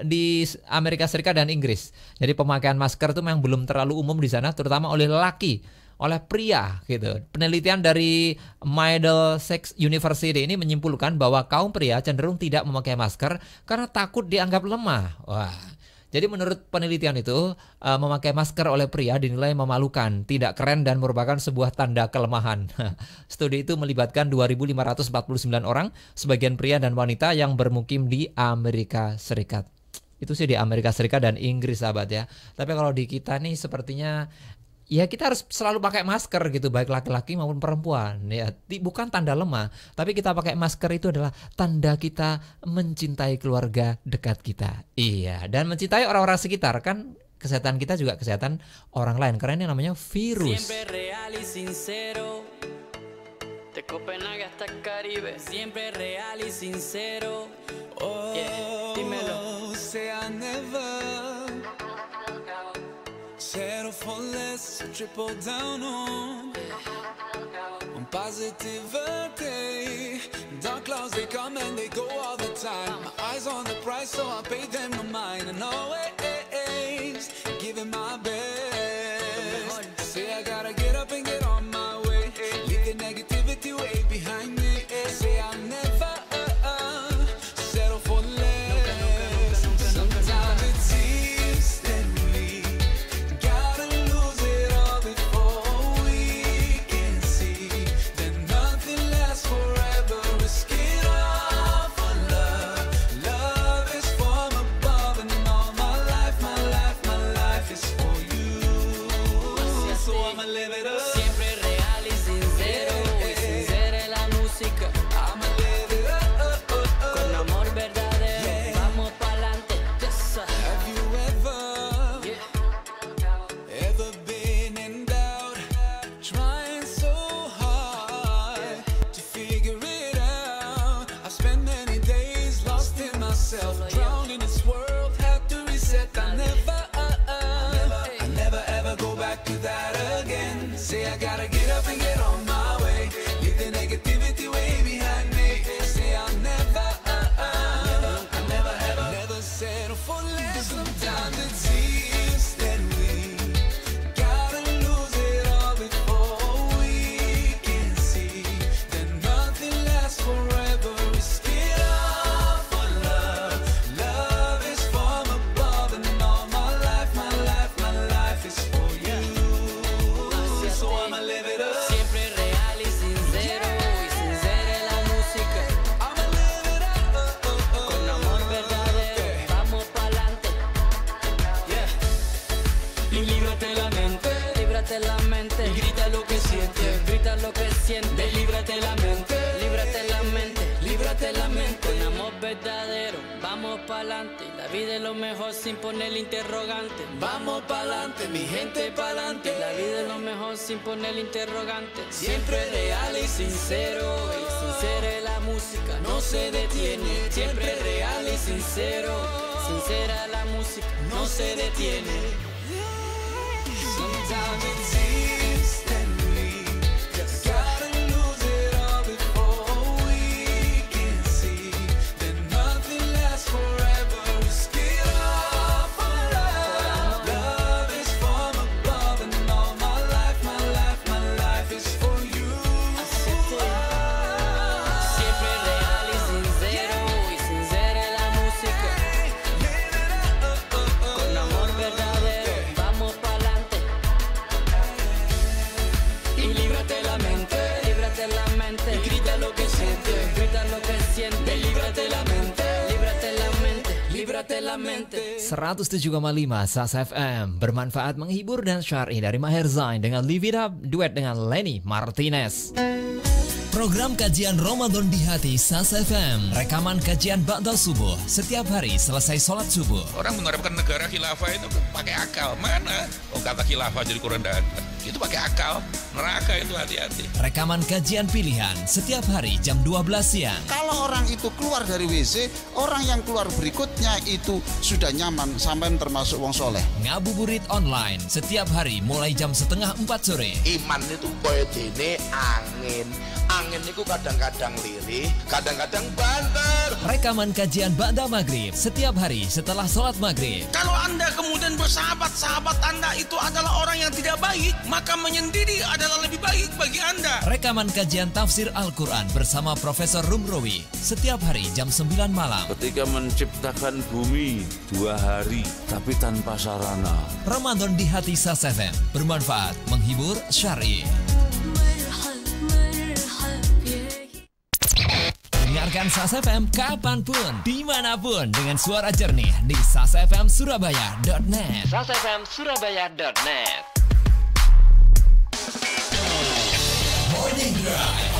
di Amerika Serikat dan Inggris. Jadi pemakaian masker itu memang belum terlalu umum di sana, terutama oleh lelaki, oleh pria gitu. Penelitian dari Middlesex University ini menyimpulkan bahwa kaum pria cenderung tidak memakai masker karena takut dianggap lemah. Wah. Jadi menurut penelitian itu, memakai masker oleh pria dinilai memalukan, tidak keren dan merupakan sebuah tanda kelemahan. Studi itu melibatkan 2.549 orang, sebagian pria dan wanita yang bermukim di Amerika Serikat. Itu sih di Amerika Serikat dan Inggris sahabat ya. Tapi kalau di kita nih sepertinya ya kita harus selalu pakai masker gitu, baik laki-laki maupun perempuan ya. Bukan tanda lemah, tapi kita pakai masker itu adalah tanda kita mencintai keluarga dekat kita. Iya, dan mencintai orang-orang sekitar, kan kesehatan kita juga kesehatan orang lain, karena ini namanya virus. Siempre real y sincero. De Copenhague hasta el Caribe, siempre real y sincero. Oh, yeah, dímelo. Say I never settle for less, triple down on positivity. Dark clouds, they come and they go all the time. My eyes on the prize, so I pay them no mind. And always giving my best. Say I gotta get up and get on my way. Leave the negativity way behind me. Say I'll never settle for less. Sometimes it seems that we gotta lose it all before we can see that nothing lasts forever. Risk it all for love. Love is from above, and all my life is for you. So I'ma live it up. Siempre real y sincero. Y sincera es la música. I'ma live it up. Con amor verdadero. Vamos pa'lante. Yes, sir. Have you ever been in doubt, trying so hard to figure it out? I've spent many days lost in myself, drowned in this world, had to reset. I never ever go back to that again. Say I gotta get up and get on my way, leave the negativity way behind me. Say I'll never settle for less. Sometimes it seems that we gotta lose it all before we can see that nothing lasts forever. Risk it all for love. Love is from above, and all my life is for you. So I'ma live it up. Siempre real y sincero. Y sincera es la música. I'ma live it up. Con amor verdadero. Vamos pa'lante. Yeah. Y líbrate la mente. Líbrate la mente. Y grita lo que sientes. Grita lo que sientes. Líbrate la mente. Líbrate la mente. Líbrate la mente. Con amor verdadero. Vamos pa'lante. La vida es lo mejor sin poner interrogante. Vamos pa'lante, mi gente pa'lante. La vida es lo mejor sin poner interrogante. Siempre real y sincero. Y sincera es la música. No se detiene. Siempre real y sincero. Sincera la música. No se detiene. Sometimes it seems that we gotta lose it all before we can see that nothing lasts forever. Risk it all for love. Love is from above, and all my life is for you. Siempre real y sincero. Y sincera es la música. Con amor verdadero. Vamos pa'lante. Y líbrate la mente. Líbrate la mente. Y grita lo que sientes. Grita lo que sientes. Líbrate la mente. Líbrate la mente. Líbrate la mente. 107,5 Sasa FM, bermanfaat, menghibur dan syar'i dari Maher Zain dengan Live It Up duet dengan Lenny Martinez. Program kajian Ramadan di hati Sasa FM. Rekaman kajian ba'da subuh setiap hari selesai sholat subuh. Orang menerapkan negara khilafah itu pakai akal. Mana? Oh, kata khilafah jadi Quran tidak ada. Itu pakai akal. Neraka itu hati-hati. Rekaman kajian pilihan setiap hari jam 12 siang. Kalau orang itu keluar dari WC, orang yang keluar berikutnya itu sudah nyaman, sampai termasuk wong soleh. Ngabuburit online setiap hari mulai jam 3:30 sore. Iman itu koyo dene angin. Angin itu kadang-kadang lirih, kadang-kadang banter. Rekaman kajian ba'da maghrib setiap hari setelah sholat maghrib. Kalau Anda kemudian bersahabat Anda itu adalah orang yang tidak baik, maka menyendiri adalah lebih baik bagi Anda. Rekaman kajian tafsir Al-Quran bersama Profesor Rumrowi setiap hari jam 9 malam. Ketika menciptakan bumi 2 hari tapi tanpa sarana. Ramadan di hati SAS FM, bermanfaat, menghibur, syar'i. Dengarkan SAS FM kapanpun, dimanapun dengan suara jernih di sasfmsurabaya.net. sasfmsurabaya.net. Morning Drive.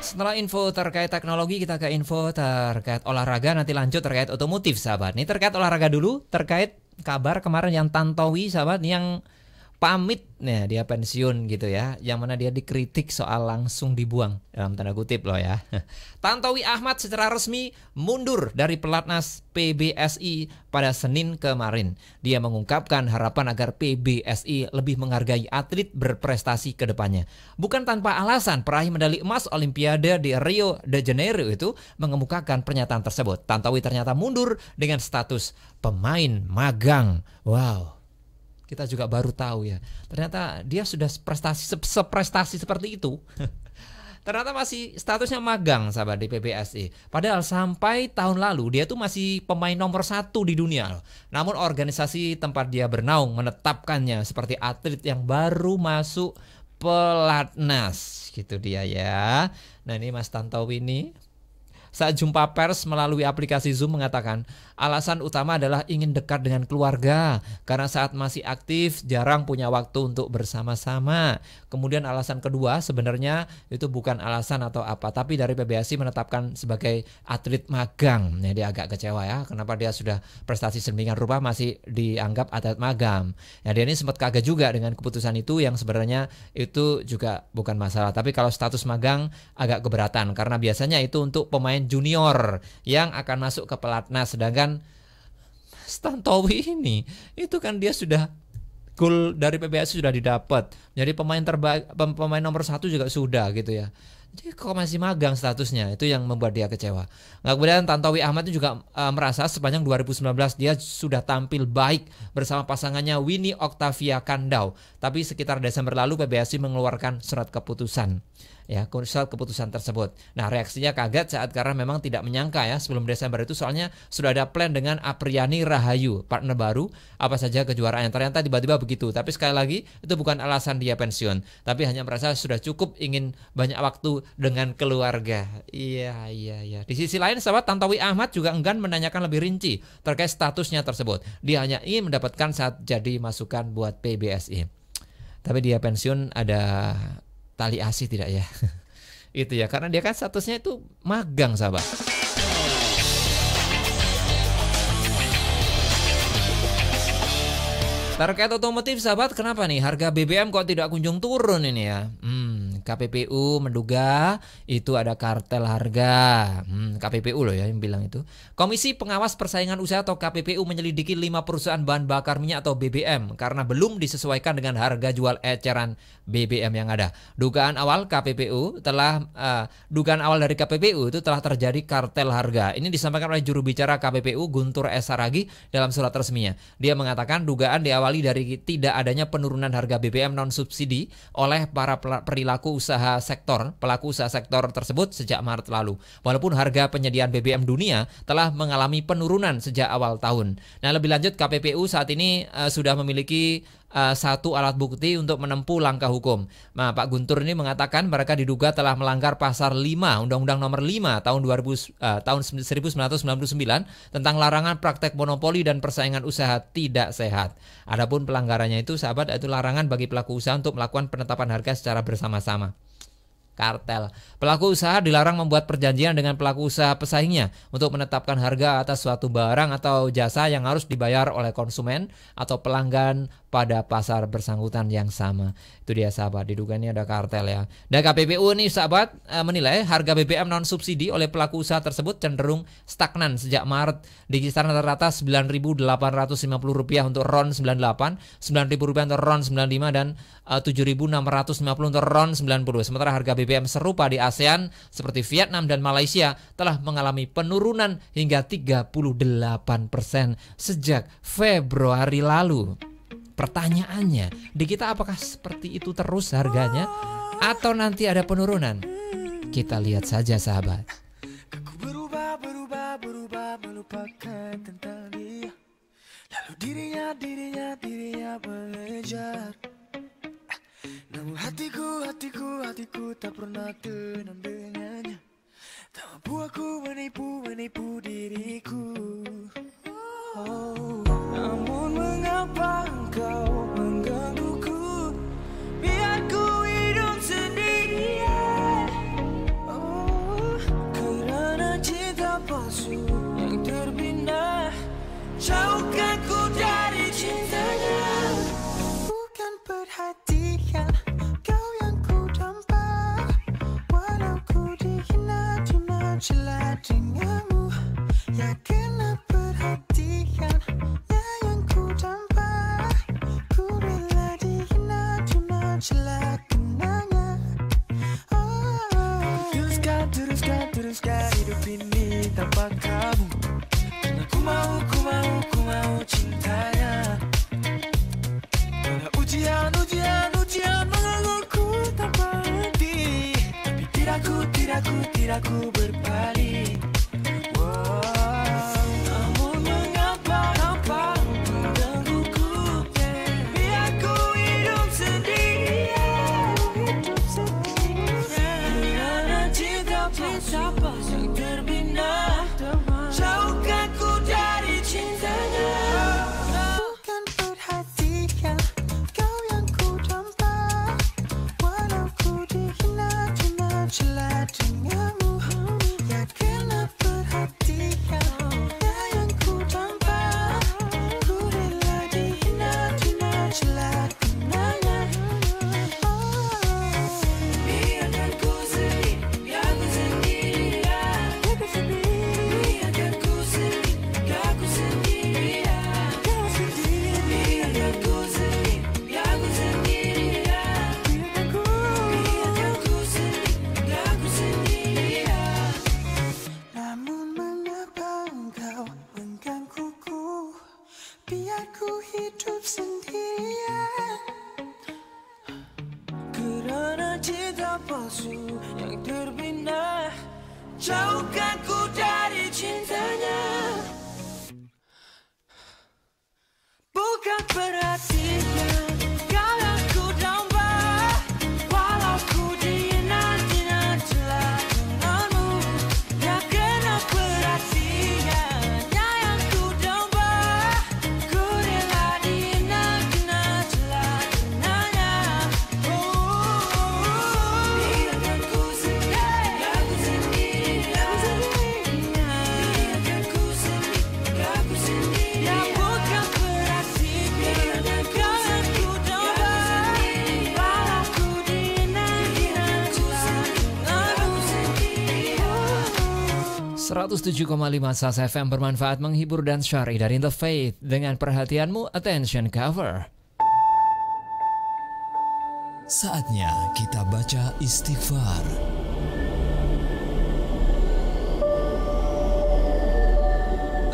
Setelah info terkait teknologi, kita ke info terkait olahraga, nanti lanjut terkait otomotif, sahabat. Ini terkait olahraga dulu, terkait kabar kemarin yang Tantowi, sahabat, yang pamit, nah dia pensiun gitu ya, yang mana dia dikritik soal langsung dibuang dalam tanda kutip loh ya. Tantowi Ahmad secara resmi mundur dari pelatnas PBSI pada Senin kemarin. Dia mengungkapkan harapan agar PBSI lebih menghargai atlet berprestasi ke depannya. Bukan tanpa alasan, peraih medali emas Olimpiade di Rio de Janeiro itu mengemukakan pernyataan tersebut. Tantowi ternyata mundur dengan status pemain magang. Wow. Kita juga baru tahu ya. Ternyata dia sudah seprestasi seperti itu. Ternyata masih statusnya magang, sahabat, di PBSI. Padahal sampai tahun lalu dia tuh masih pemain nomor 1 di dunia. Namun organisasi tempat dia bernaung menetapkannya seperti atlet yang baru masuk pelatnas. Gitu dia ya. Nah ini Mas Tantowi ini saat jumpa pers melalui aplikasi Zoom mengatakan alasan utama adalah ingin dekat dengan keluarga karena saat masih aktif jarang punya waktu untuk bersama-sama. Kemudian alasan kedua sebenarnya itu bukan alasan atau apa, tapi dari PBSI menetapkan sebagai atlet magang. Nah, dia agak kecewa ya, kenapa dia sudah prestasi sedemikian rupa masih dianggap atlet magang. Nah, dia ini sempat kaget juga dengan keputusan itu yang sebenarnya itu juga bukan masalah. Tapi kalau status magang agak keberatan karena biasanya itu untuk pemain junior yang akan masuk ke pelatnas, sedangkan Tantowi ini itu kan dia sudah gol dari PBSI sudah didapat, jadi pemain terbaik, pemain nomor 1 juga sudah gitu ya. Jadi kok masih magang statusnya, itu yang membuat dia kecewa. Nah, kemudian Tantowi Ahmad itu juga merasa sepanjang 2019 dia sudah tampil baik bersama pasangannya Winnie Octavia Kandau. Tapi sekitar Desember lalu PBSI mengeluarkan surat keputusan. Ya, surat keputusan tersebut. Nah, reaksinya kaget saat karena memang tidak menyangka ya sebelum Desember itu soalnya sudah ada plan dengan Apriani Rahayu, partner baru, apa saja kejuaraan. Ternyata tiba-tiba begitu. Tapi sekali lagi itu bukan alasan dia pensiun, tapi hanya merasa sudah cukup ingin banyak waktu dengan keluarga. Iya. Di sisi lain, sahabat, Tantowi Ahmad juga enggan menanyakan lebih rinci terkait statusnya tersebut. Dia hanya ingin mendapatkan saat jadi masukan buat PBSI. Tapi dia pensiun ada tali asih tidak ya? Itu ya, karena dia kan statusnya itu magang, sahabat. Terkait otomotif, sahabat, kenapa nih harga BBM kok tidak kunjung turun ini ya? KPPU menduga itu ada kartel harga. KPPU loh ya yang bilang itu. Komisi Pengawas Persaingan Usaha atau KPPU menyelidiki 5 perusahaan bahan bakar minyak atau BBM karena belum disesuaikan dengan harga jual eceran BBM yang ada. Dugaan awal dari KPPU itu telah terjadi kartel harga. Ini disampaikan oleh juru bicara KPPU Guntur S. Saragih dalam surat resminya. Dia mengatakan dugaan diawali dari tidak adanya penurunan harga BBM non subsidi oleh para pelaku usaha sektor tersebut sejak Maret lalu. Walaupun harga penyediaan BBM dunia telah mengalami penurunan sejak awal tahun. Nah, lebih lanjut KPPU saat ini sudah memiliki satu alat bukti untuk menempuh langkah hukum. Nah, Pak Guntur ini mengatakan mereka diduga telah melanggar pasal 5 Undang-Undang Nomor 5 tahun 1999 tentang larangan praktek monopoli dan persaingan usaha tidak sehat. Adapun pelanggarannya itu, sahabat, itu larangan bagi pelaku usaha untuk melakukan penetapan harga secara bersama-sama. kartel. Pelaku usaha dilarang membuat perjanjian dengan pelaku usaha pesaingnya untuk menetapkan harga atas suatu barang atau jasa yang harus dibayar oleh konsumen atau pelanggan pada pasar bersangkutan yang sama. Itu dia sahabat, diduga ini ada kartel ya. Dan KPPU nih sahabat menilai harga BBM non subsidi oleh pelaku usaha tersebut cenderung stagnan sejak Maret di kisaran rata-rata Rp9.850 untuk RON 98, Rp9.000 untuk RON 95 dan Rp7.650 untuk RON 90. Sementara harga BBM serupa di ASEAN seperti Vietnam dan Malaysia telah mengalami penurunan hingga 38% sejak Februari lalu. Pertanyaannya, di kita apakah seperti itu terus harganya atau nanti ada penurunan? Kita lihat saja sahabat. Aku berubah melupakan tentang dia. Lalu dirinya mengejar. Namun hatiku tak pernah tenang dengannya. Tak mampu aku menipu diriku. Namun mengapa engkau menggangguku? Biar ku hidup sendirian. Kerana cinta palsu yang terbina, jauhkan ku dari cintanya. Bukan perhatian kau yang ku dampak, walau ku dihina di majalah denganmu. Ya kena perhatian yang ku dampak, ku rela dihina di majalah dengannya. Teruskan hidup ini tanpa kamu. Karena ku mau cintanya. Walau ujian mengelurku tanpa henti, tapi tidak ku berpaling. Namun mengapa menggangguku? Biar ku hidup sendirian. Kerana cinta palsu yang terbina, jauhkan ku dari cintanya. Bukan perhatian kau yang ku dampak, walau ku dihina di majalah denganmu. Ya kena perhatian yang ku dampak, ku rela dihina di majalah dengannya. Biarkan ku sendiri, biarkan sendirian. Biarkan ku sendiri, biarkan sendirian. Biarkan ku sendiri, biarkan sendirian. Biarkan ku sendiri, biarkan sendirian. Namun mengapa engkau menggangguku? Biar ku hidup sendirian. Kerana cinta palsu yang terbina, jauhkan ku dari cintanya. Bukan perhatian kau yang ku dampak, walau ku dihina di majalah denganmu. Ya kena perhatian yang ku dampak, ku rela dihina di majalah dengannya. Biarkan ku sendiri, aku sendirian. Biarkan ku sendiri, aku sendirian. Ya bukan perhatian kau yang ku dampak, walau ku dihina di majalah denganmu. 107,5 SAS FM bermanfaat, menghibur dan syar'i dari The Faith. Dengan perhatianmu, attention cover. Saatnya kita baca istighfar.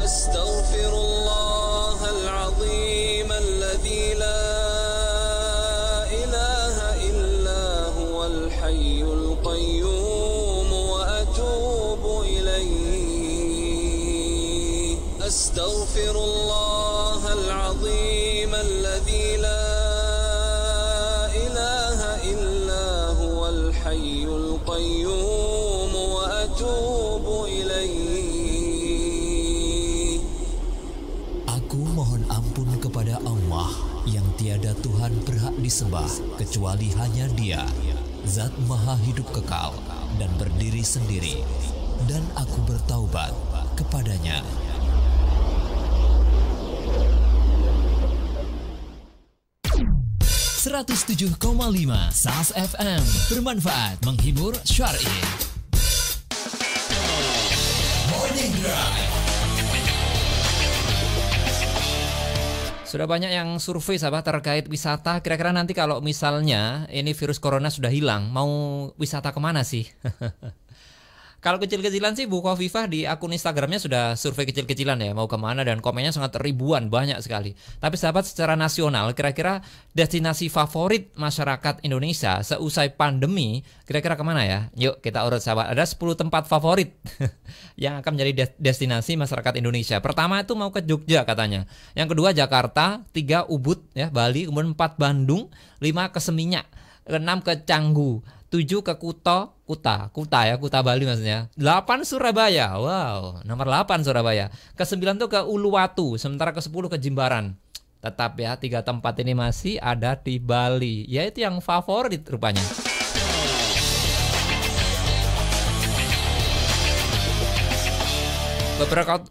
Astaghfirullahal azim alladzi la ilaha illa huwal hayyul qayyum wa atubu ilaihi. Astaghfirullahal azim alladzi la ilaha illa huwal hayyul qayyum wa atubu ilaihi. Aku mohon ampun kepada Allah yang tiada Tuhan berhak disembah kecuali hanya Dia. Zat Maha Hidup Kekal dan berdiri sendiri, dan aku bertaubat kepadanya. ...107,5 SAS FM, bermanfaat, menghibur, syar'i. Morning Drive. Sudah banyak yang survei sahabat terkait wisata. Kira-kira nanti kalau misalnya ini virus corona sudah hilang, mau wisata kemana sih? Kalau kecil-kecilan sih Bu Khofifah di akun Instagramnya sudah survei kecil-kecilan ya, mau kemana, dan komennya sangat ribuan, banyak sekali. Tapi sahabat, secara nasional kira-kira destinasi favorit masyarakat Indonesia seusai pandemi kira-kira kemana ya? Yuk kita urut sahabat, ada 10 tempat favorit yang akan menjadi destinasi masyarakat Indonesia. Pertama itu mau ke Jogja katanya, yang kedua Jakarta, 3 Ubud ya Bali, kemudian 4 Bandung, 5 ke Seminyak, 6 ke Canggu, 7 ke Kuta Bali maksudnya. 8 Surabaya. Wow, nomor 8 Surabaya. Ke 9 tuh ke Uluwatu, sementara ke 10 ke Jimbaran. Tetap ya, 3 tempat ini masih ada di Bali. Ya itu yang favorit rupanya.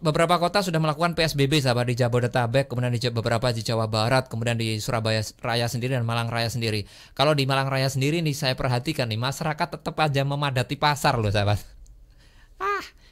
Beberapa kota sudah melakukan PSBB sahabat, di Jabodetabek, kemudian di beberapa di Jawa Barat, kemudian di Surabaya Raya sendiri dan Malang Raya sendiri. Kalau di Malang Raya sendiri nih saya perhatikan nih, masyarakat tetap aja memadati pasar loh sahabat.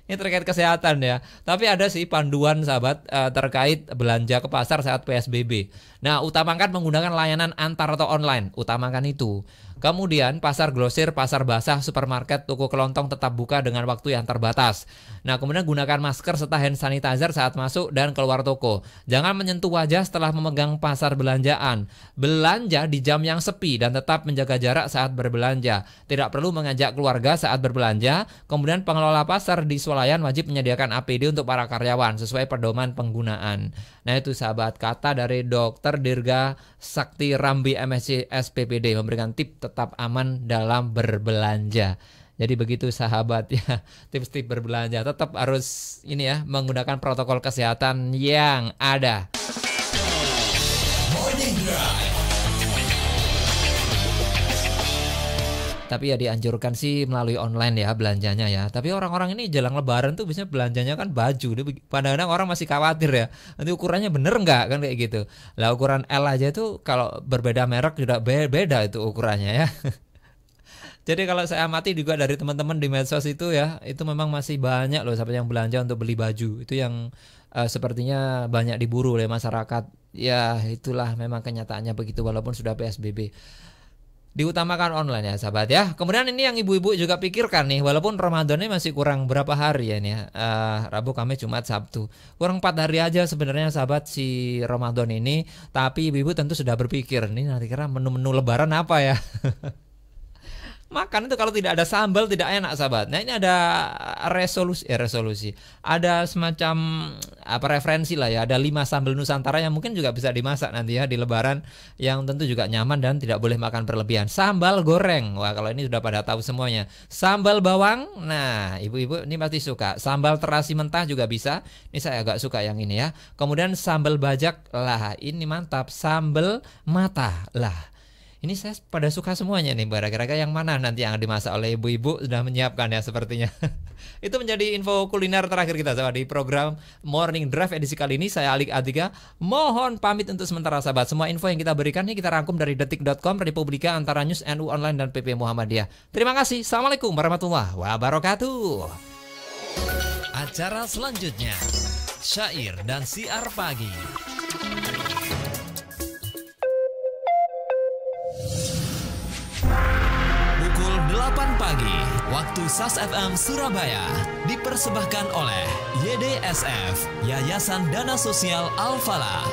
Ini terkait kesehatan ya. Tapi ada sih panduan sahabat terkait belanja ke pasar saat PSBB. Nah, utamakan menggunakan layanan antar atau online, utamakan itu. Kemudian pasar grosir, pasar basah, supermarket, toko kelontong tetap buka dengan waktu yang terbatas. Nah, kemudian gunakan masker serta hand sanitizer saat masuk dan keluar toko. Jangan menyentuh wajah setelah memegang pasar belanjaan. Belanja di jam yang sepi dan tetap menjaga jarak saat berbelanja. Tidak perlu mengajak keluarga saat berbelanja. Kemudian pengelola pasar di swalayan wajib menyediakan APD untuk para karyawan sesuai pedoman penggunaan. Nah, itu sahabat kata dari Dr. Dirga Sakti Rambi MSc SPPD memberikan tips tetap aman dalam berbelanja. Jadi begitu sahabat ya, tips-tips berbelanja tetap harus ini ya, menggunakan protokol kesehatan yang ada. Morning Drive. Tapi ya dianjurkan sih melalui online ya belanjanya ya. Tapi orang-orang ini jelang lebaran tuh biasanya belanjanya kan baju. Kadang-kadang orang masih khawatir ya, nanti ukurannya bener nggak kan kayak gitu. Lah ukuran L aja tuh kalau berbeda merek juga beda itu ukurannya ya. Jadi kalau saya amati juga dari teman-teman di medsos itu ya, itu memang masih banyak loh sampai yang belanja untuk beli baju. Itu yang sepertinya banyak diburu oleh masyarakat. Ya itulah memang kenyataannya begitu walaupun sudah PSBB. Diutamakan online ya sahabat ya. Kemudian ini yang ibu-ibu juga pikirkan nih, walaupun Ramadannya masih kurang berapa hari ya nih ya, Rabu, Kamis, Jumat, Sabtu, kurang 4 hari aja sebenarnya sahabat si Ramadan ini. Tapi ibu-ibu tentu sudah berpikir nih, nanti kira menu-menu lebaran apa ya. Makan itu kalau tidak ada sambal tidak enak sahabat. Nah ini ada resolusi. Ada semacam referensi lah ya. Ada 5 sambal Nusantara yang mungkin juga bisa dimasak nanti ya di lebaran, yang tentu juga nyaman dan tidak boleh makan berlebihan. Sambal goreng. Wah kalau ini sudah pada tahu semuanya. Sambal bawang. Nah ibu-ibu ini pasti suka. Sambal terasi mentah juga bisa. Ini saya agak suka yang ini ya. Kemudian sambal bajak. Lah ini mantap. Sambal mata. Lah ini saya pada suka semuanya nih. Kira-kira yang mana nanti yang dimasak oleh ibu-ibu sudah menyiapkan ya sepertinya. Itu menjadi info kuliner terakhir kita sahabat di program Morning Drive edisi kali ini. Saya Alik Adika mohon pamit untuk sementara sahabat. Semua info yang kita berikan ini kita rangkum dari detik.com, Republika, Antara News, NU Online, dan PP Muhammadiyah. Terima kasih. Assalamualaikum warahmatullahi wabarakatuh. Acara selanjutnya, Syair dan Siar Pagi. Pukul 8 pagi, waktu SAS FM Surabaya, dipersembahkan oleh YDSF, Yayasan Dana Sosial Al-Falah.